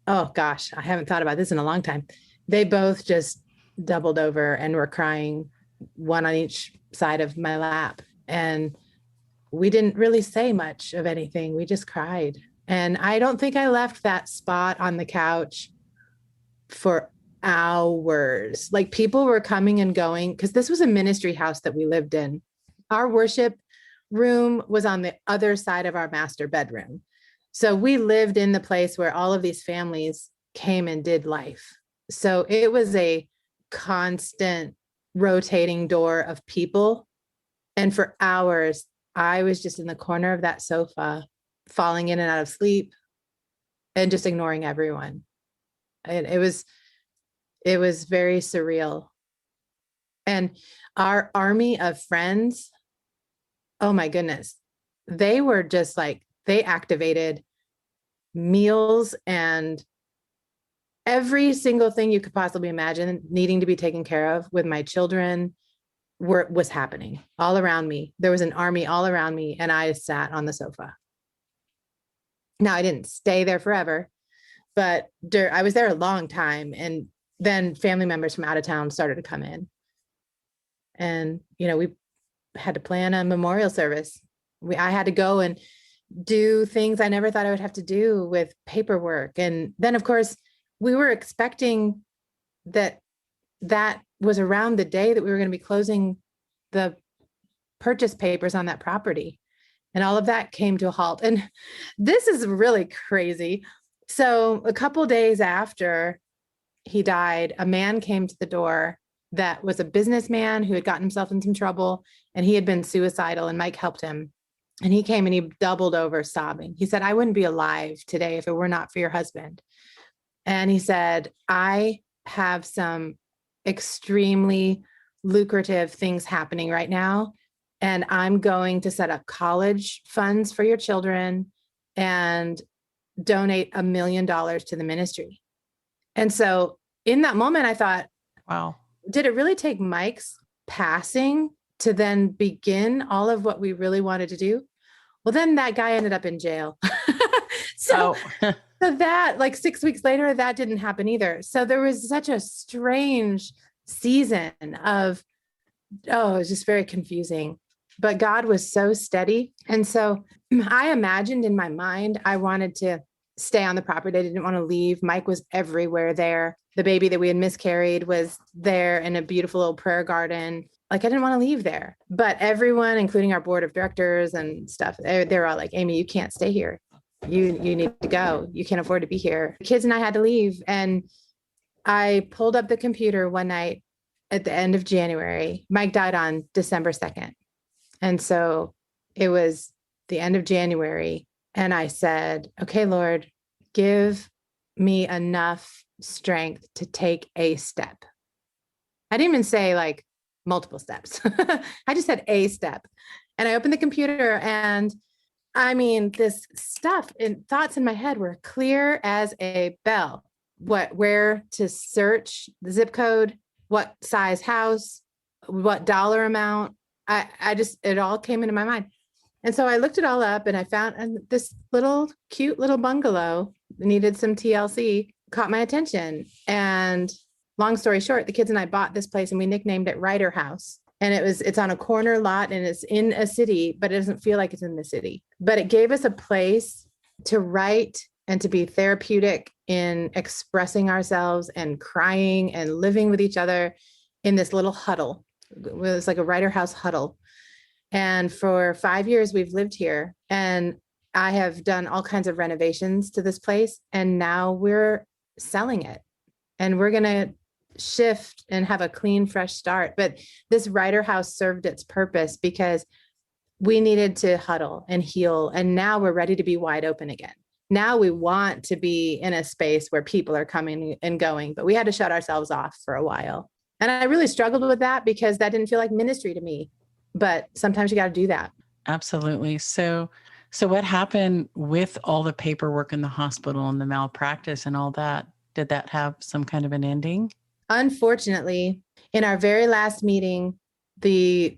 oh gosh, I haven't thought about this in a long time. They both just doubled over and were crying, one on each side of my lap. And we didn't really say much of anything. We just cried. And I don't think I left that spot on the couch for hours. Like people were coming and going because this was a ministry house that we lived in. Our worship room was on the other side of our master bedroom. So we lived in the place where all of these families came and did life. So it was a constant rotating door of people. And for hours, I was just in the corner of that sofa, falling in and out of sleep and just ignoring everyone. And it was very surreal. And our army of friends, oh my goodness, they were just like, they activated meals and every single thing you could possibly imagine needing to be taken care of with my children was happening all around me. There was an army all around me and I sat on the sofa. Now I didn't stay there forever, but I was there a long time. And then family members from out of town started to come in and, we had to plan a memorial service. I had to go and do things I never thought I would have to do with paperwork. And then of course we were expecting that was around the day that we were going to be closing the purchase papers on that property. And all of that came to a halt. And this is really crazy. So a couple days after he died, a man came to the door that was a businessman who had gotten himself in some trouble and he had been suicidal and Mike helped him. And he came and he doubled over sobbing. He said, I wouldn't be alive today if it were not for your husband. And he said, I have some extremely lucrative things happening right now. And I'm going to set up college funds for your children and donate $1 million to the ministry. And so in that moment, I thought, wow, did it really take Mike's passing to then begin all of what we really wanted to do? Well, then that guy ended up in jail. So that like 6 weeks later, that didn't happen either. So there was such a strange season of, it was just very confusing, but God was so steady. And so I imagined in my mind, I wanted to stay on the property. I didn't want to leave. Mike was everywhere there. The baby that we had miscarried was there in a beautiful little prayer garden. Like I didn't want to leave there, but everyone, including our board of directors and stuff, they're all like, Amy, you can't stay here. You need to go. You can't afford to be here. The kids and I had to leave. And I pulled up the computer one night at the end of January. Mike died on December 2nd. And so it was the end of January. And I said, okay, Lord, give me enough strength to take a step. I didn't even say like multiple steps. I just said a step. And I opened the computer, and I mean, this stuff and thoughts in my head were clear as a bell. Where to search, the zip code, what size house, what dollar amount. It all came into my mind. And so I looked it all up, and I found this cute little bungalow needed some TLC, caught my attention. And long story short, the kids and I bought this place, and we nicknamed it Writer House. And it's on a corner lot, and it's in a city, but it doesn't feel like it's in the city. But it gave us a place to write and to be therapeutic in expressing ourselves and crying and living with each other in this little huddle. It was like a Writer House huddle. And for 5 years, we've lived here, and I have done all kinds of renovations to this place. And now we're selling it, and we're going to shift and have a clean, fresh start. But this Writer House served its purpose because we needed to huddle and heal. And now we're ready to be wide open again. Now we want to be in a space where people are coming and going, but we had to shut ourselves off for a while. And I really struggled with that because that didn't feel like ministry to me. But sometimes you got to do that. Absolutely. So what happened with all the paperwork in the hospital and the malpractice and all that? Did that have some kind of an ending? Unfortunately, in our very last meeting, the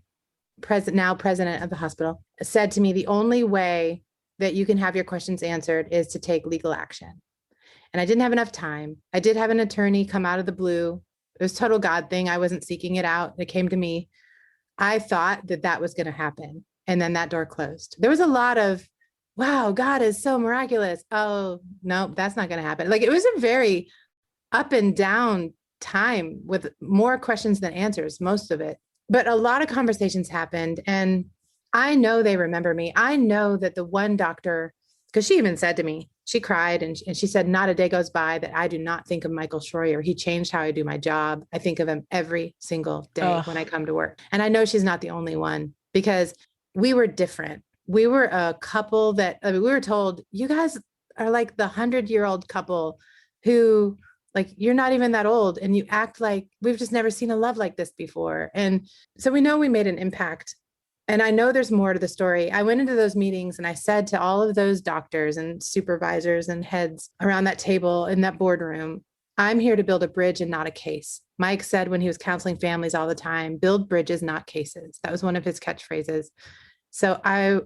now president of the hospital said to me, the only way that you can have your questions answered is to take legal action. And I didn't have enough time. I did have an attorney come out of the blue. It was a total God thing. I wasn't seeking it out. It came to me. I thought that was going to happen. And then that door closed. There was a lot of, wow, God is so miraculous. Oh, no, that's not going to happen. Like, it was a very up and down time with more questions than answers, most of it. But a lot of conversations happened, and I know they remember me. I know that the one doctor, because she even said to me, she cried and she said, not a day goes by that I do not think of Michael Shroyer. He changed how I do my job. I think of him every single day when I come to work. And I know she's not the only one, because we were different. We were a couple that, we were told, you guys are like the 100-year-old couple who, like, you're not even that old and you act like we've just never seen a love like this before. And so we know we made an impact. And I know there's more to the story. I went into those meetings and I said to all of those doctors and supervisors and heads around that table in that boardroom, I'm here to build a bridge and not a case. Mike said when he was counseling families all the time, build bridges, not cases. That was one of his catchphrases. So I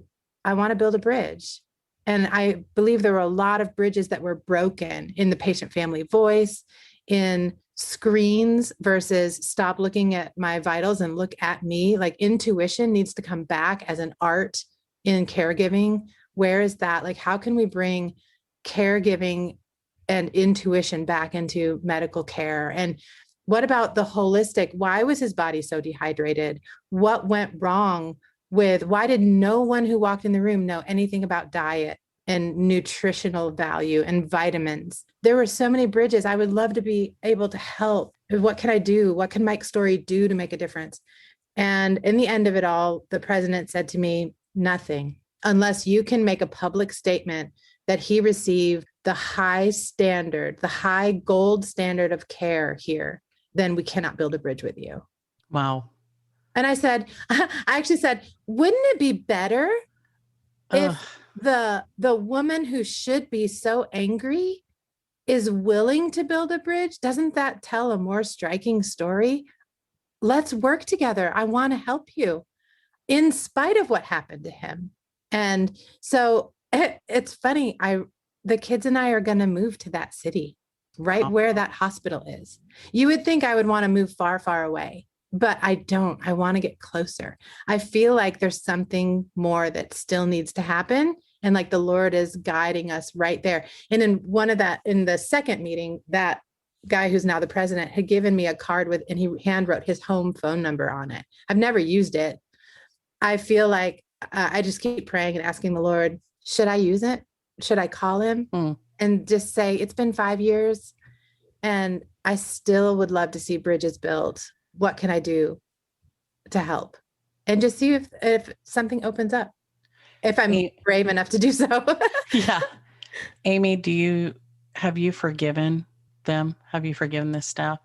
want to build a bridge. And I believe there were a lot of bridges that were broken in the patient family voice, in screens versus stop looking at my vitals and look at me. Like, intuition needs to come back as an art in caregiving. Where is that? Like, how can we bring caregiving and intuition back into medical care? And what about the holistic? Why was his body so dehydrated? What went wrong why did no one who walked in the room know anything about diet and nutritional value and vitamins? There were so many bridges. I would love to be able to help. What can I do? What can Mike's story do to make a difference? And in the end of it all, the president said to me, nothing, unless you can make a public statement that he received the high standard, the high gold standard of care here, then we cannot build a bridge with you. Wow. And I actually said, wouldn't it be better if the woman who should be so angry is willing to build a bridge? Doesn't that tell a more striking story? Let's work together. I want to help you in spite of what happened to him. And so it's funny. The kids and I are going to move to that city, right where that hospital is. You would think I would want to move far, far away. But I don't. I want to get closer. I feel like there's something more that still needs to happen. And like the Lord is guiding us right there. And in the second meeting, that guy who's now the president had given me a card and he hand wrote his home phone number on it. I've never used it. I feel like I just keep praying and asking the Lord, should I use it? Should I call him and just say, it's been 5 years and I still would love to see bridges built. What can I do to help? And just see if something opens up, if I'm brave enough to do so. Yeah. Amy, have you forgiven them? Have you forgiven this staff?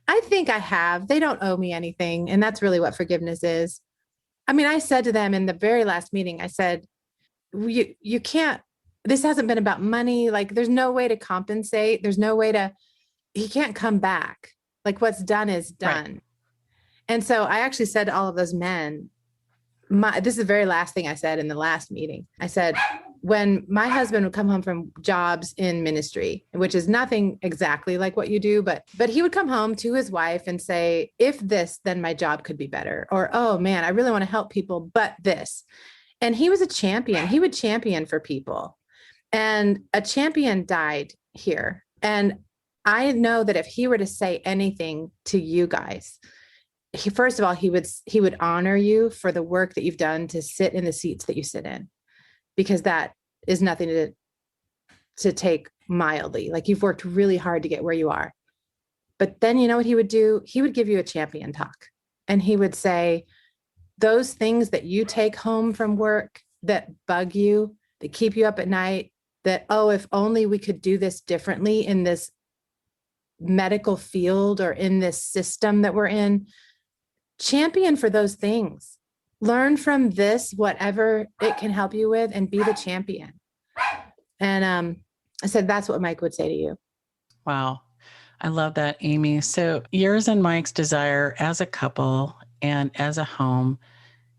I think I have. They don't owe me anything. And that's really what forgiveness is. I mean, I said to them in the very last meeting, I said, you can't, this hasn't been about money. Like, there's no way to compensate. There's no way to, he can't come back. Like, what's done is done. Right. And so I actually said to all of those men, this is the very last thing I said in the last meeting. I said, when my husband would come home from jobs in ministry, which is nothing exactly like what you do, but he would come home to his wife and say, if this, then my job could be better. Or, oh man, I really want to help people, but this. And he was a champion. He would champion for people. And a champion died here. And I know that if he were to say anything to you guys, first of all, he would honor you for the work that you've done to sit in the seats that you sit in, because that is nothing to take mildly. Like, you've worked really hard to get where you are. But then you know what he would do? He would give you a champion talk, and he would say, those things that you take home from work that bug you, that keep you up at night, that, oh, if only we could do this differently in this medical field or in this system that we're in, champion for those things. Learn from this, whatever it can help you with, and be the champion. And I said, that's what Mike would say to you. Wow. I love that, Amy. So yours and Mike's desire as a couple and as a home,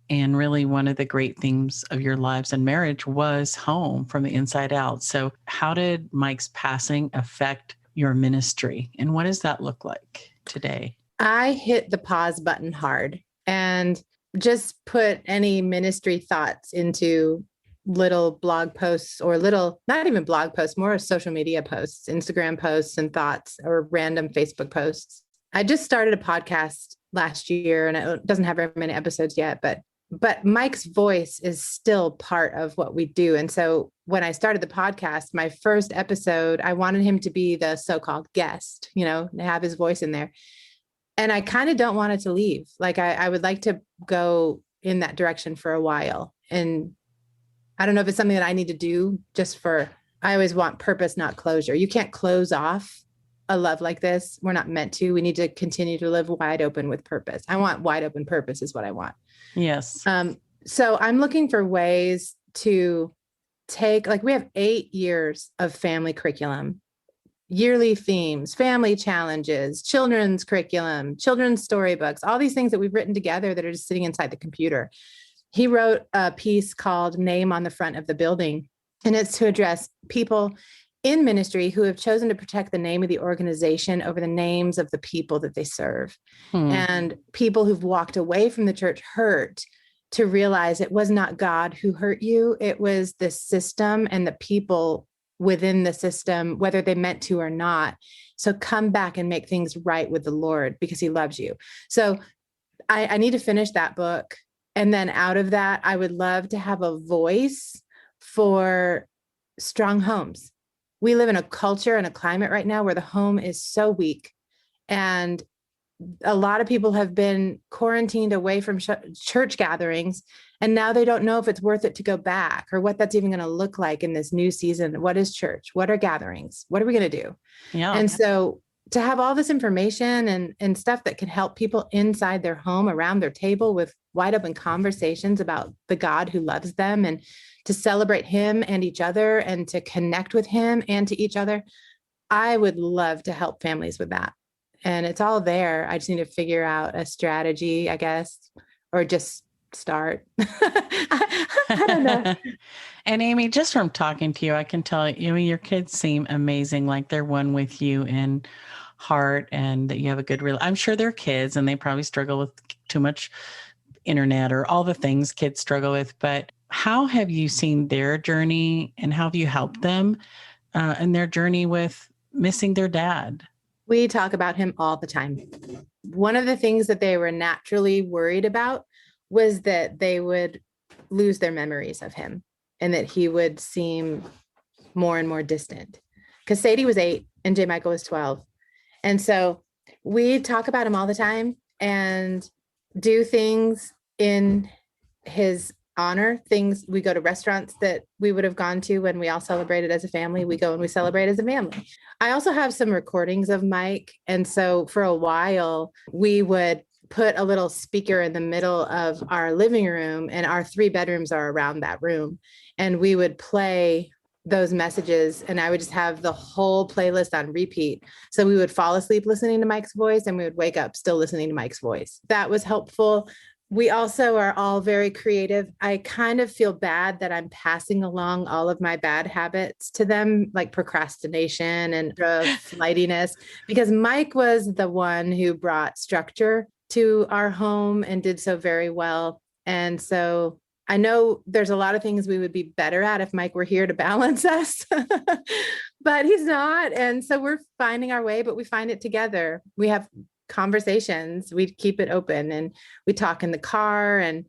and really one of the great themes of your lives and marriage was home from the inside out. So how did Mike's passing affect your ministry? And what does that look like today? I hit the pause button hard and just put any ministry thoughts into little blog posts, or not even blog posts, more social media posts, Instagram posts and thoughts, or random Facebook posts. I just started a podcast last year, and it doesn't have very many episodes yet, but Mike's voice is still part of what we do. And so when I started the podcast, my first episode, I wanted him to be the so-called guest, have his voice in there. And I kind of don't want it to leave. Like, I would like to go in that direction for a while. And I don't know if it's something that I need to do I always want purpose, not closure. You can't close off a love like this. We're not meant to. We need to continue to live wide open with purpose. I want wide open purpose is what I want. Yes. So I'm looking for ways to we have 8 years of family curriculum, yearly themes, family challenges, children's curriculum, children's storybooks, all these things that we've written together that are just sitting inside the computer. He wrote a piece called Name on the Front of the Building, and it's to address people in ministry who have chosen to protect the name of the organization over the names of the people that they serve. And people who've walked away from the church hurt to realize it was not God who hurt you. It was the system and the people within the system, whether they meant to or not. So come back and make things right with the Lord, because he loves you. So I need to finish that book. And then out of that, I would love to have a voice for strong homes. We live in a culture and a climate right now where the home is so weak. And a lot of people have been quarantined away from church gatherings. And now they don't know if it's worth it to go back, or what that's even going to look like in this new season. What is church? What are gatherings? What are we going to do? Yeah. And so to have all this information and stuff that can help people inside their home, around their table, with wide open conversations about the God who loves them, and to celebrate him and each other, and to connect with him and to each other. I would love to help families with that. And it's all there. I just need to figure out a strategy, I guess, or just start. I don't know. And Amy, just from talking to you, I can tell your kids seem amazing. Like, they're one with you in heart, and that you have a good I'm sure they're kids and they probably struggle with too much internet or all the things kids struggle with. But how have you seen their journey, and how have you helped them in their journey with missing their dad? We talk about him all the time. One of the things that they were naturally worried about was that they would lose their memories of him, and that he would seem more and more distant. Because Sadie was 8 and J. Michael was 12. And so we talk about him all the time and do things in his honor. Things, we go to restaurants that we would have gone to when we all celebrated as a family. We go and we celebrate as a family. I also have some recordings of Mike. And so for a while, we would put a little speaker in the middle of our living room, and our 3 bedrooms are around that room. And we would play those messages, and I would just have the whole playlist on repeat. So we would fall asleep listening to Mike's voice, and we would wake up still listening to Mike's voice. That was helpful. We also are all very creative. I kind of feel bad that I'm passing along all of my bad habits to them, like procrastination and flightiness, because Mike was the one who brought structure to our home and did so very well. And so I know there's a lot of things we would be better at if Mike were here to balance us, but he's not. And so we're finding our way, but we find it together. We have conversations, we keep it open, and we talk in the car. And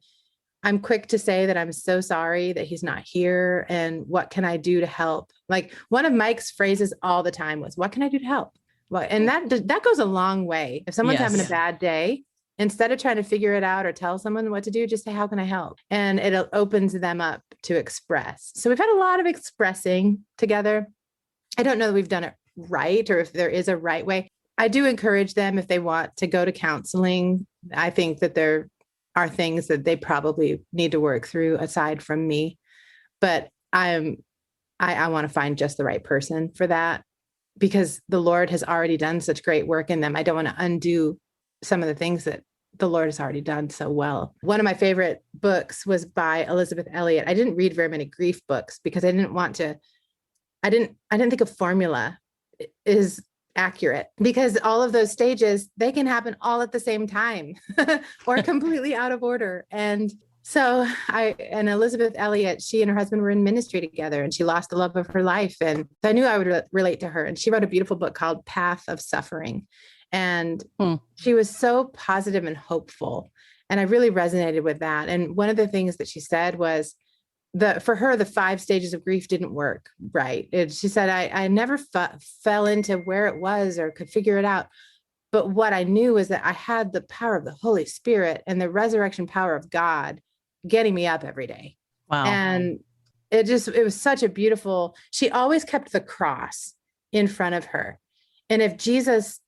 I'm quick to say that I'm so sorry that he's not here. And what can I do to help? Like, one of Mike's phrases all the time was, what can I do to help? Well, and that goes a long way. If someone's having a bad day, instead of trying to figure it out or tell someone what to do, just say, how can I help? And it opens them up to express. So we've had a lot of expressing together. I don't know that we've done it right, or if there is a right way. I do encourage them, if they want to go to counseling. I think that there are things that they probably need to work through aside from me, but I want to find just the right person for that, because the Lord has already done such great work in them. I don't want to undo some of the things that the Lord has already done so well. One of my favorite books was by Elizabeth Elliot. I didn't read very many grief books because I didn't think a formula is accurate, because all of those stages, they can happen all at the same time or completely out of order. And so Elizabeth Elliot, she and her husband were in ministry together, and she lost the love of her life. And I knew I would relate to her. And she wrote a beautiful book called Path of Suffering. And she was so positive and hopeful. And I really resonated with that. And one of the things that she said was for her, the 5 stages of grief didn't work right. She said, I never fell into where it was or could figure it out. But what I knew was that I had the power of the Holy Spirit and the resurrection power of God getting me up every day. Wow. And it was such a beautiful, she always kept the cross in front of her. And if Jesus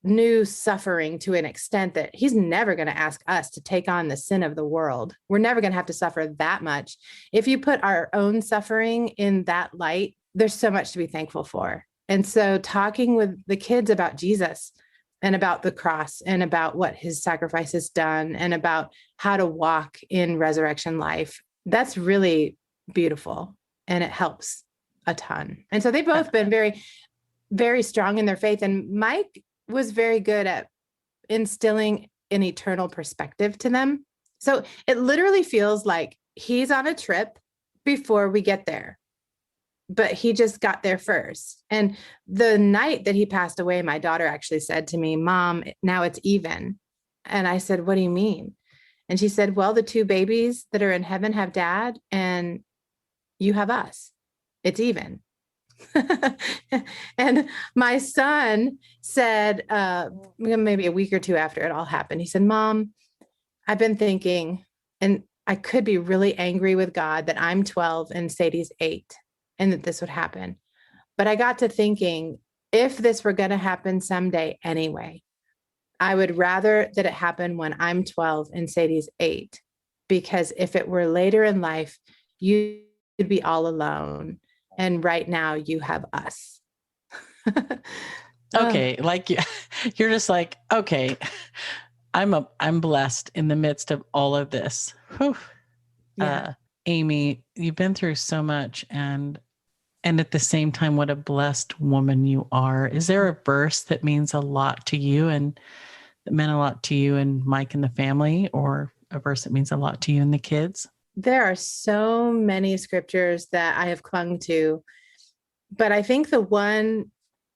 knew suffering to an extent that he's never going to ask us to take on the sin of the world, we're never going to have to suffer that much. If you put our own suffering in that light, there's so much to be thankful for. And so talking with the kids about Jesus and about the cross and about what his sacrifice has done and about how to walk in resurrection life, that's really beautiful, and it helps a ton. And so they've both been very, very strong in their faith. And Mike was very good at instilling an eternal perspective to them. So it literally feels like he's on a trip before we get there, but he just got there first. And the night that he passed away, my daughter actually said to me, Mom, now it's even. And I said, what do you mean? And she said, well, the 2 babies that are in heaven have dad, and you have us. It's even. And my son said, maybe a week or 2 after it all happened, he said, Mom, I've been thinking, and I could be really angry with God that I'm 12 and Sadie's 8 and that this would happen. But I got to thinking, if this were going to happen someday anyway, I would rather that it happen when I'm 12 and Sadie's 8, because if it were later in life, you would be all alone. And right now you have us. Okay. Like you're just like, okay, I'm blessed in the midst of all of this. Whew. Yeah. Amy, you've been through so much, and at the same time, what a blessed woman you are. Is there a verse that means a lot to you and that meant a lot to you and Mike and the family, or a verse that means a lot to you and the kids? There are so many scriptures that I have clung to, but I think the one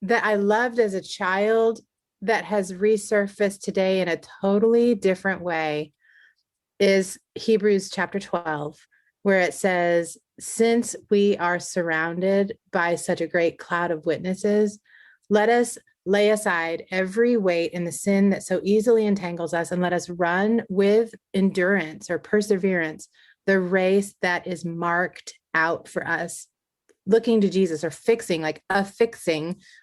that I loved as a child that has resurfaced today in a totally different way is Hebrews chapter 12, where it says, since we are surrounded by such a great cloud of witnesses, let us lay aside every weight and the sin that so easily entangles us, and let us run with endurance or perseverance the race that is marked out for us, looking to Jesus, or affixing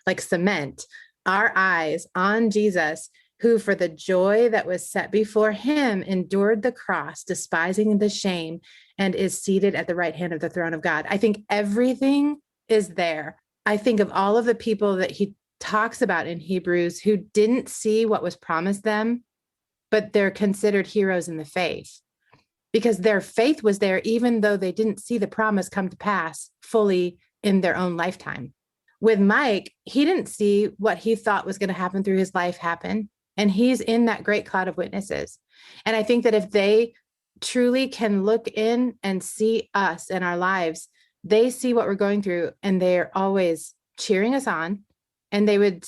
like cement our eyes on Jesus, who for the joy that was set before him endured the cross, despising the shame, and is seated at the right hand of the throne of God. I think everything is there. I think of all of the people that he talks about in Hebrews who didn't see what was promised them, but they're considered heroes in the faith because their faith was there, even though they didn't see the promise come to pass fully in their own lifetime. With Mike, he didn't see what he thought was going to happen through his life happen. And he's in that great cloud of witnesses. And I think that if they truly can look in and see us in our lives, they see what we're going through, and they're always cheering us on. And they would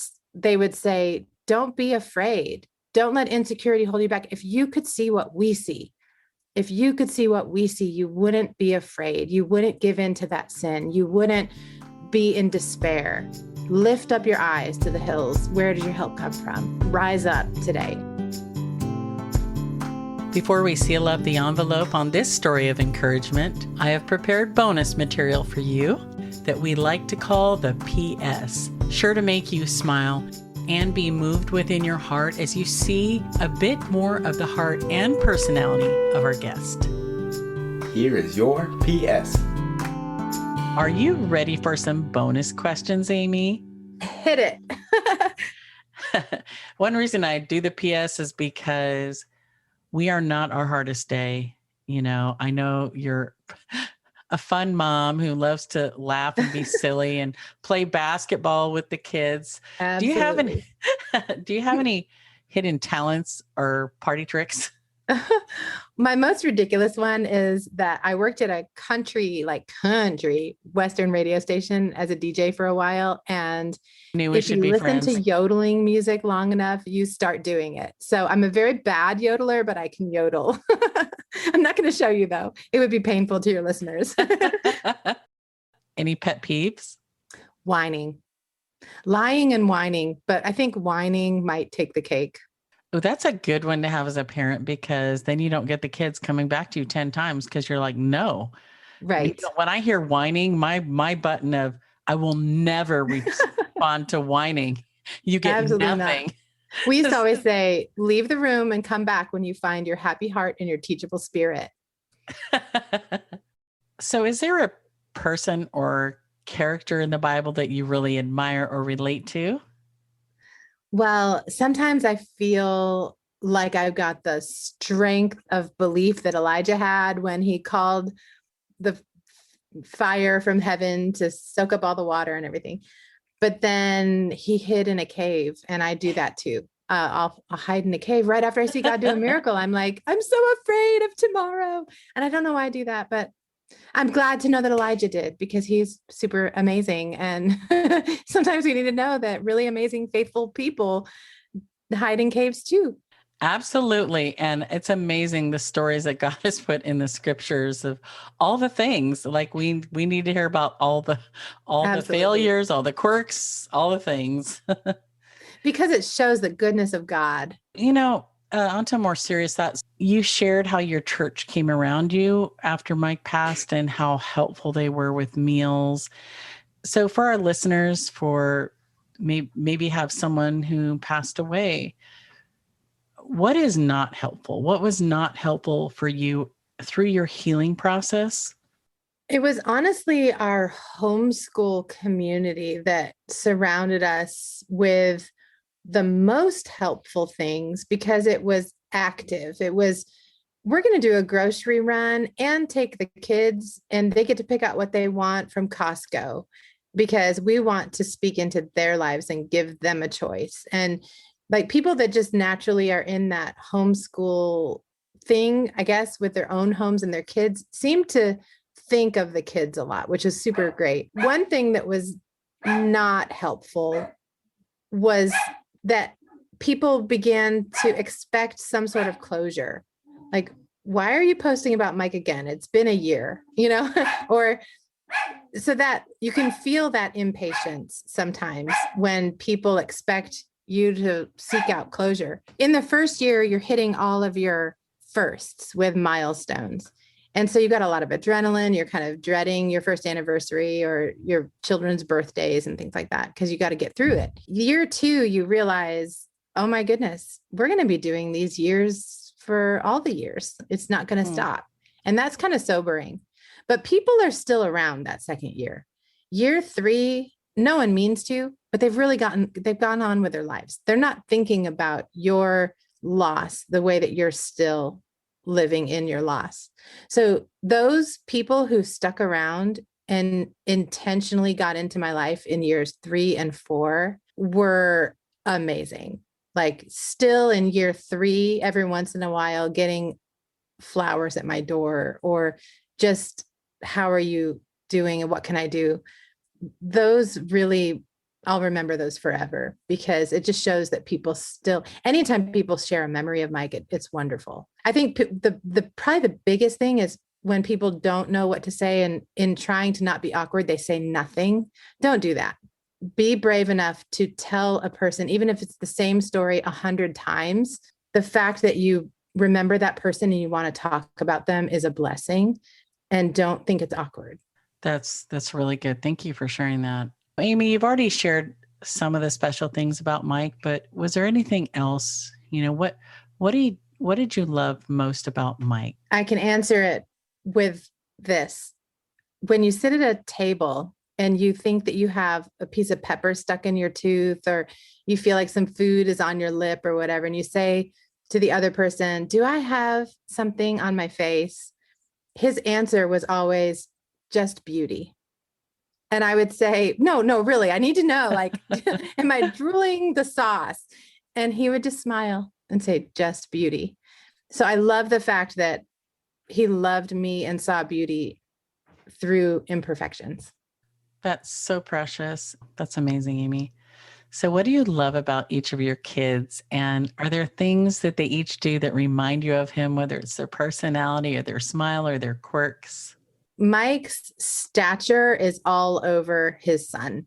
say, don't be afraid. Don't let insecurity hold you back. If you could see what we see, you wouldn't be afraid. You wouldn't give in to that sin. You wouldn't be in despair. Lift up your eyes to the hills. Where does your help come from? Rise up today. Before we seal up the envelope on this story of encouragement, I have prepared bonus material for you that we like to call the PS, sure to make you smile and be moved within your heart as you see a bit more of the heart and personality of our guest. Here is your PS. Are you ready for some bonus questions, Amy? Hit it. One reason I do the PS is because we are not our hardest day. You know, I know you're a fun mom who loves to laugh and be silly and play basketball with the kids. Absolutely. Do you have any hidden talents or party tricks? My most ridiculous one is that I worked at a country Western radio station as a DJ for a while. And if you listen to yodeling music long enough, you start doing it. So I'm a very bad yodeler, but I can yodel. I'm not going to show you though. It would be painful to your listeners. Any pet peeves? Whining, lying and whining. But I think whining might take the cake. Oh, that's a good one to have as a parent, because then you don't get the kids coming back to you 10 times because you're like, no. Right. You know, when I hear whining, my button of I will never respond to whining. You get Absolutely nothing. Not. We used to always say, leave the room and come back when you find your happy heart and your teachable spirit. So is there a person or character in the Bible that you really admire or relate to? Well, sometimes I feel like I've got the strength of belief that Elijah had when he called the fire from heaven to soak up all the water and everything. But then he hid in a cave, and I do that too. I'll hide in a cave right after I see God do a miracle. I'm like, I'm so afraid of tomorrow. And I don't know why I do that, but I'm glad to know that Elijah did, because he's super amazing. And sometimes we need to know that really amazing, faithful people hide in caves too. Absolutely. And it's amazing the stories that God has put in the scriptures of all the things. Like we need to hear about all the failures, all the quirks, all the things. Because it shows the goodness of God. You know, onto more serious thoughts. You shared how your church came around you after Mike passed and how helpful they were with meals. So for our listeners, for maybe have someone who passed away, what is not helpful? What was not helpful for you through your healing process? It was honestly our homeschool community that surrounded us with the most helpful things, because it was active. It was, we're going to do a grocery run and take the kids, and they get to pick out what they want from Costco, because we want to speak into their lives and give them a choice. And like people that just naturally are in that homeschool thing, I guess, with their own homes and their kids, seem to think of the kids a lot, which is super great. One thing that was not helpful was that people began to expect some sort of closure. Like, why are you posting about Mike again? It's been a year, or So that you can feel that impatience sometimes when people expect you to seek out closure. In the first year, you're hitting all of your firsts with milestones. And so you got a lot of adrenaline. You're kind of dreading your first anniversary or your children's birthdays and things like that because you got to get through it. Year two, you realize, oh my goodness, we're going to be doing these years for all the years. It's not going to stop. And that's kind of sobering. But people are still around that second year. Year three, no one means to, but they've gone on with their lives. They're not thinking about your loss the way that you're still living in your loss. So those people who stuck around and intentionally got into my life in years 3 and 4 were amazing. Like still in year 3, every once in a while, getting flowers at my door or just, how are you doing and what can I do? Those really, I'll remember those forever because it just shows that people still, anytime people share a memory of Mike, it's wonderful. I think the probably the biggest thing is when people don't know what to say and in trying to not be awkward, they say nothing. Don't do that. Be brave enough to tell a person, even if it's the same story 100 times, the fact that you remember that person and you want to talk about them is a blessing, and don't think it's awkward. That's really good. Thank you for sharing that. Amy, you've already shared some of the special things about Mike, but was there anything else? What did you love most about Mike? I can answer it with this. When you sit at a table and you think that you have a piece of pepper stuck in your tooth, or you feel like some food is on your lip or whatever, and you say to the other person, "Do I have something on my face?" His answer was always, "Just beauty." And I would say, no, really, I need to know, like, am I drooling the sauce? And he would just smile and say, "Just beauty." So I love the fact that he loved me and saw beauty through imperfections. That's so precious. That's amazing, Amy. So what do you love about each of your kids? And are there things that they each do that remind you of him, whether it's their personality or their smile or their quirks? Mike's stature is all over his son.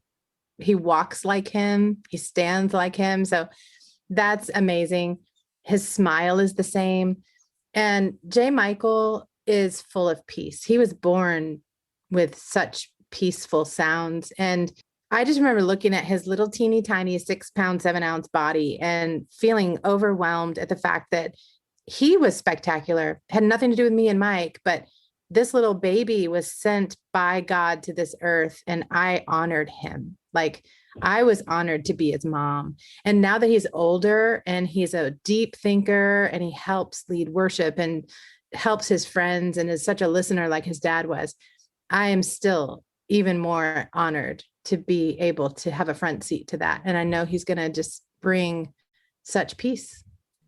He walks like him. He stands like him. So that's amazing. His smile is the same. And J. Michael is full of peace. He was born with such peaceful sounds. And I just remember looking at his little teeny tiny 6-pound, 7-ounce body and feeling overwhelmed at the fact that he was spectacular. It had nothing to do with me and Mike, but this little baby was sent by God to this earth, and I honored him. Like, I was honored to be his mom. And now that he's older and he's a deep thinker and he helps lead worship and helps his friends and is such a listener like his dad was, I am still even more honored to be able to have a front seat to that. And I know he's going to just bring such peace.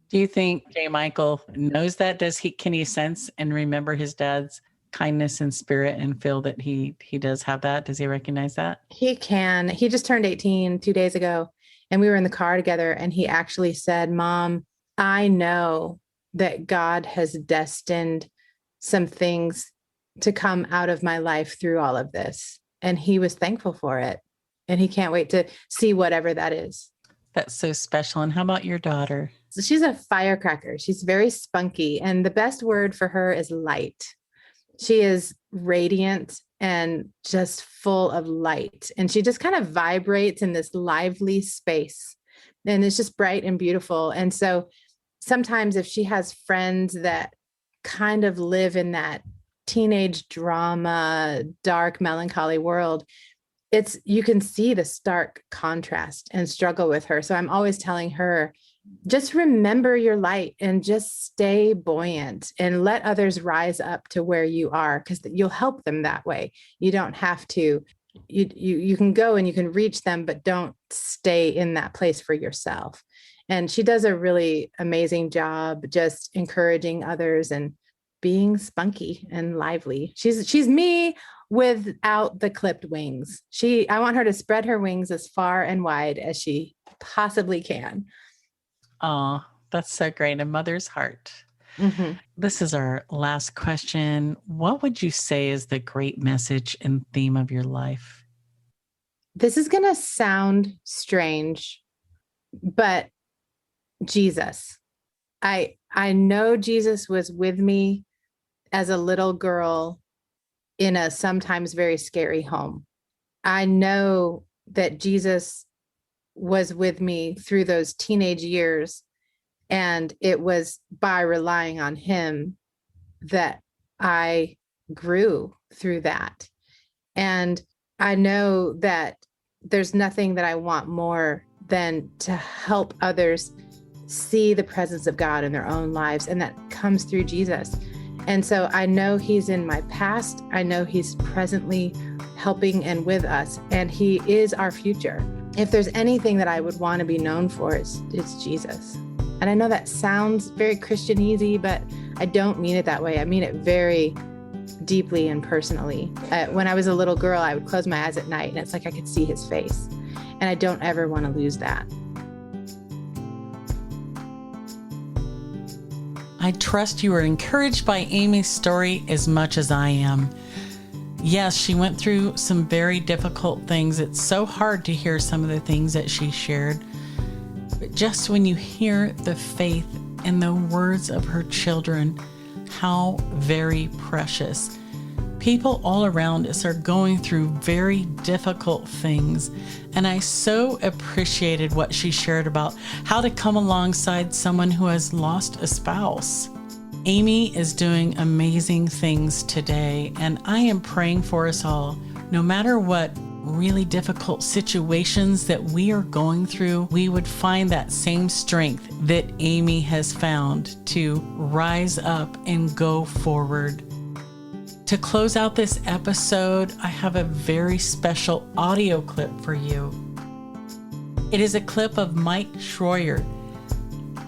Do you think J. Michael knows that? Can he sense and remember his dad's kindness and spirit and feel that he does have that? Does he recognize that? He can. He just turned 18 2 days ago, and we were in the car together, and he actually said, "Mom, I know that God has destined some things to come out of my life through all of this." And he was thankful for it. And he can't wait to see whatever that is. That's so special. And how about your daughter? So she's a firecracker. She's very spunky. And the best word for her is light. She is radiant and just full of light. And she just kind of vibrates in this lively space. And it's just bright and beautiful. And so sometimes if she has friends that kind of live in that teenage drama, dark, melancholy world, you can see the stark contrast and struggle with her. So I'm always telling her, just remember your light and just stay buoyant and let others rise up to where you are, because you'll help them that way. You don't have to, you can go and you can reach them, but don't stay in that place for yourself. And she does a really amazing job just encouraging others and being spunky and lively. She's me without the clipped wings. I want her to spread her wings as far and wide as she possibly can. Oh, that's so great. A mother's heart. Mhm. This is our last question. What would you say is the great message and theme of your life? This is going to sound strange, but Jesus. I know Jesus was with me as a little girl in a sometimes very scary home. I know that Jesus was with me through those teenage years, and it was by relying on him that I grew through that. And I know that there's nothing that I want more than to help others see the presence of God in their own lives, and that comes through Jesus. And so I know he's in my past. I know he's presently helping and with us, and he is our future. If there's anything that I would want to be known for, it's Jesus. And I know that sounds very Christianese, but I don't mean it that way. I mean it very deeply and personally. When I was a little girl, I would close my eyes at night, and it's like I could see his face. And I don't ever want to lose that. I trust you are encouraged by Amy's story as much as I am. Yes, she went through some very difficult things. It's so hard to hear some of the things that she shared. But just when you hear the faith and the words of her children, how very precious. People all around us are going through very difficult things. And I so appreciated what she shared about how to come alongside someone who has lost a spouse. Amy is doing amazing things today, and I am praying for us all. No matter what really difficult situations that we are going through, we would find that same strength that Amy has found to rise up and go forward. To close out this episode, I have a very special audio clip for you. It is a clip of Ami Shroyer,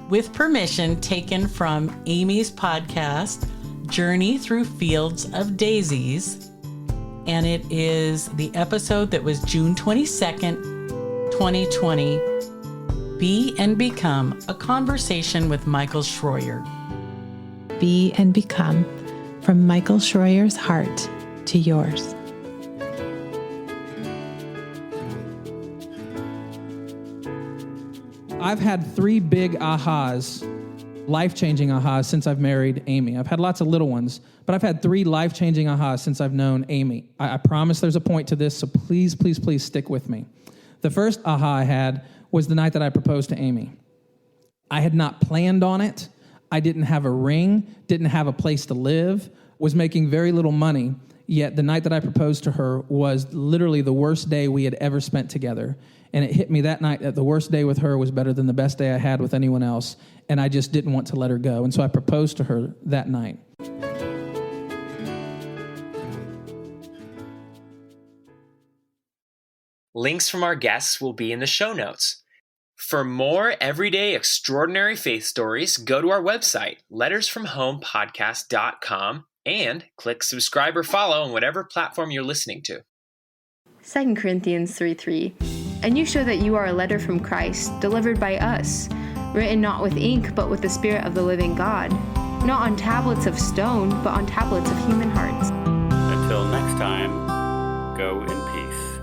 with permission taken from Amy's podcast, Journey Through Fields of Daisies. And it is the episode that was June 22nd, 2020, Be and Become, a conversation with Michael Shroyer. Be and become, from Michael Shroyer's heart to yours. I've had 3 big ahas, life-changing ahas, since I've married Amy. I've had lots of little ones, but I've had 3 life-changing ahas since I've known Amy. I promise there's a point to this, so please, please, please stick with me. The first aha I had was the night that I proposed to Amy. I had not planned on it. I didn't have a ring, didn't have a place to live, was making very little money, yet the night that I proposed to her was literally the worst day we had ever spent together. And it hit me that night that the worst day with her was better than the best day I had with anyone else, and I just didn't want to let her go. And so I proposed to her that night. Links from our guests will be in the show notes. For more everyday extraordinary faith stories, go to our website, lettersfromhomepodcast.com, and click subscribe or follow on whatever platform you're listening to. 2 Corinthians 3:3. And you show that you are a letter from Christ, delivered by us, written not with ink, but with the Spirit of the living God, not on tablets of stone, but on tablets of human hearts. Until next time, go in peace.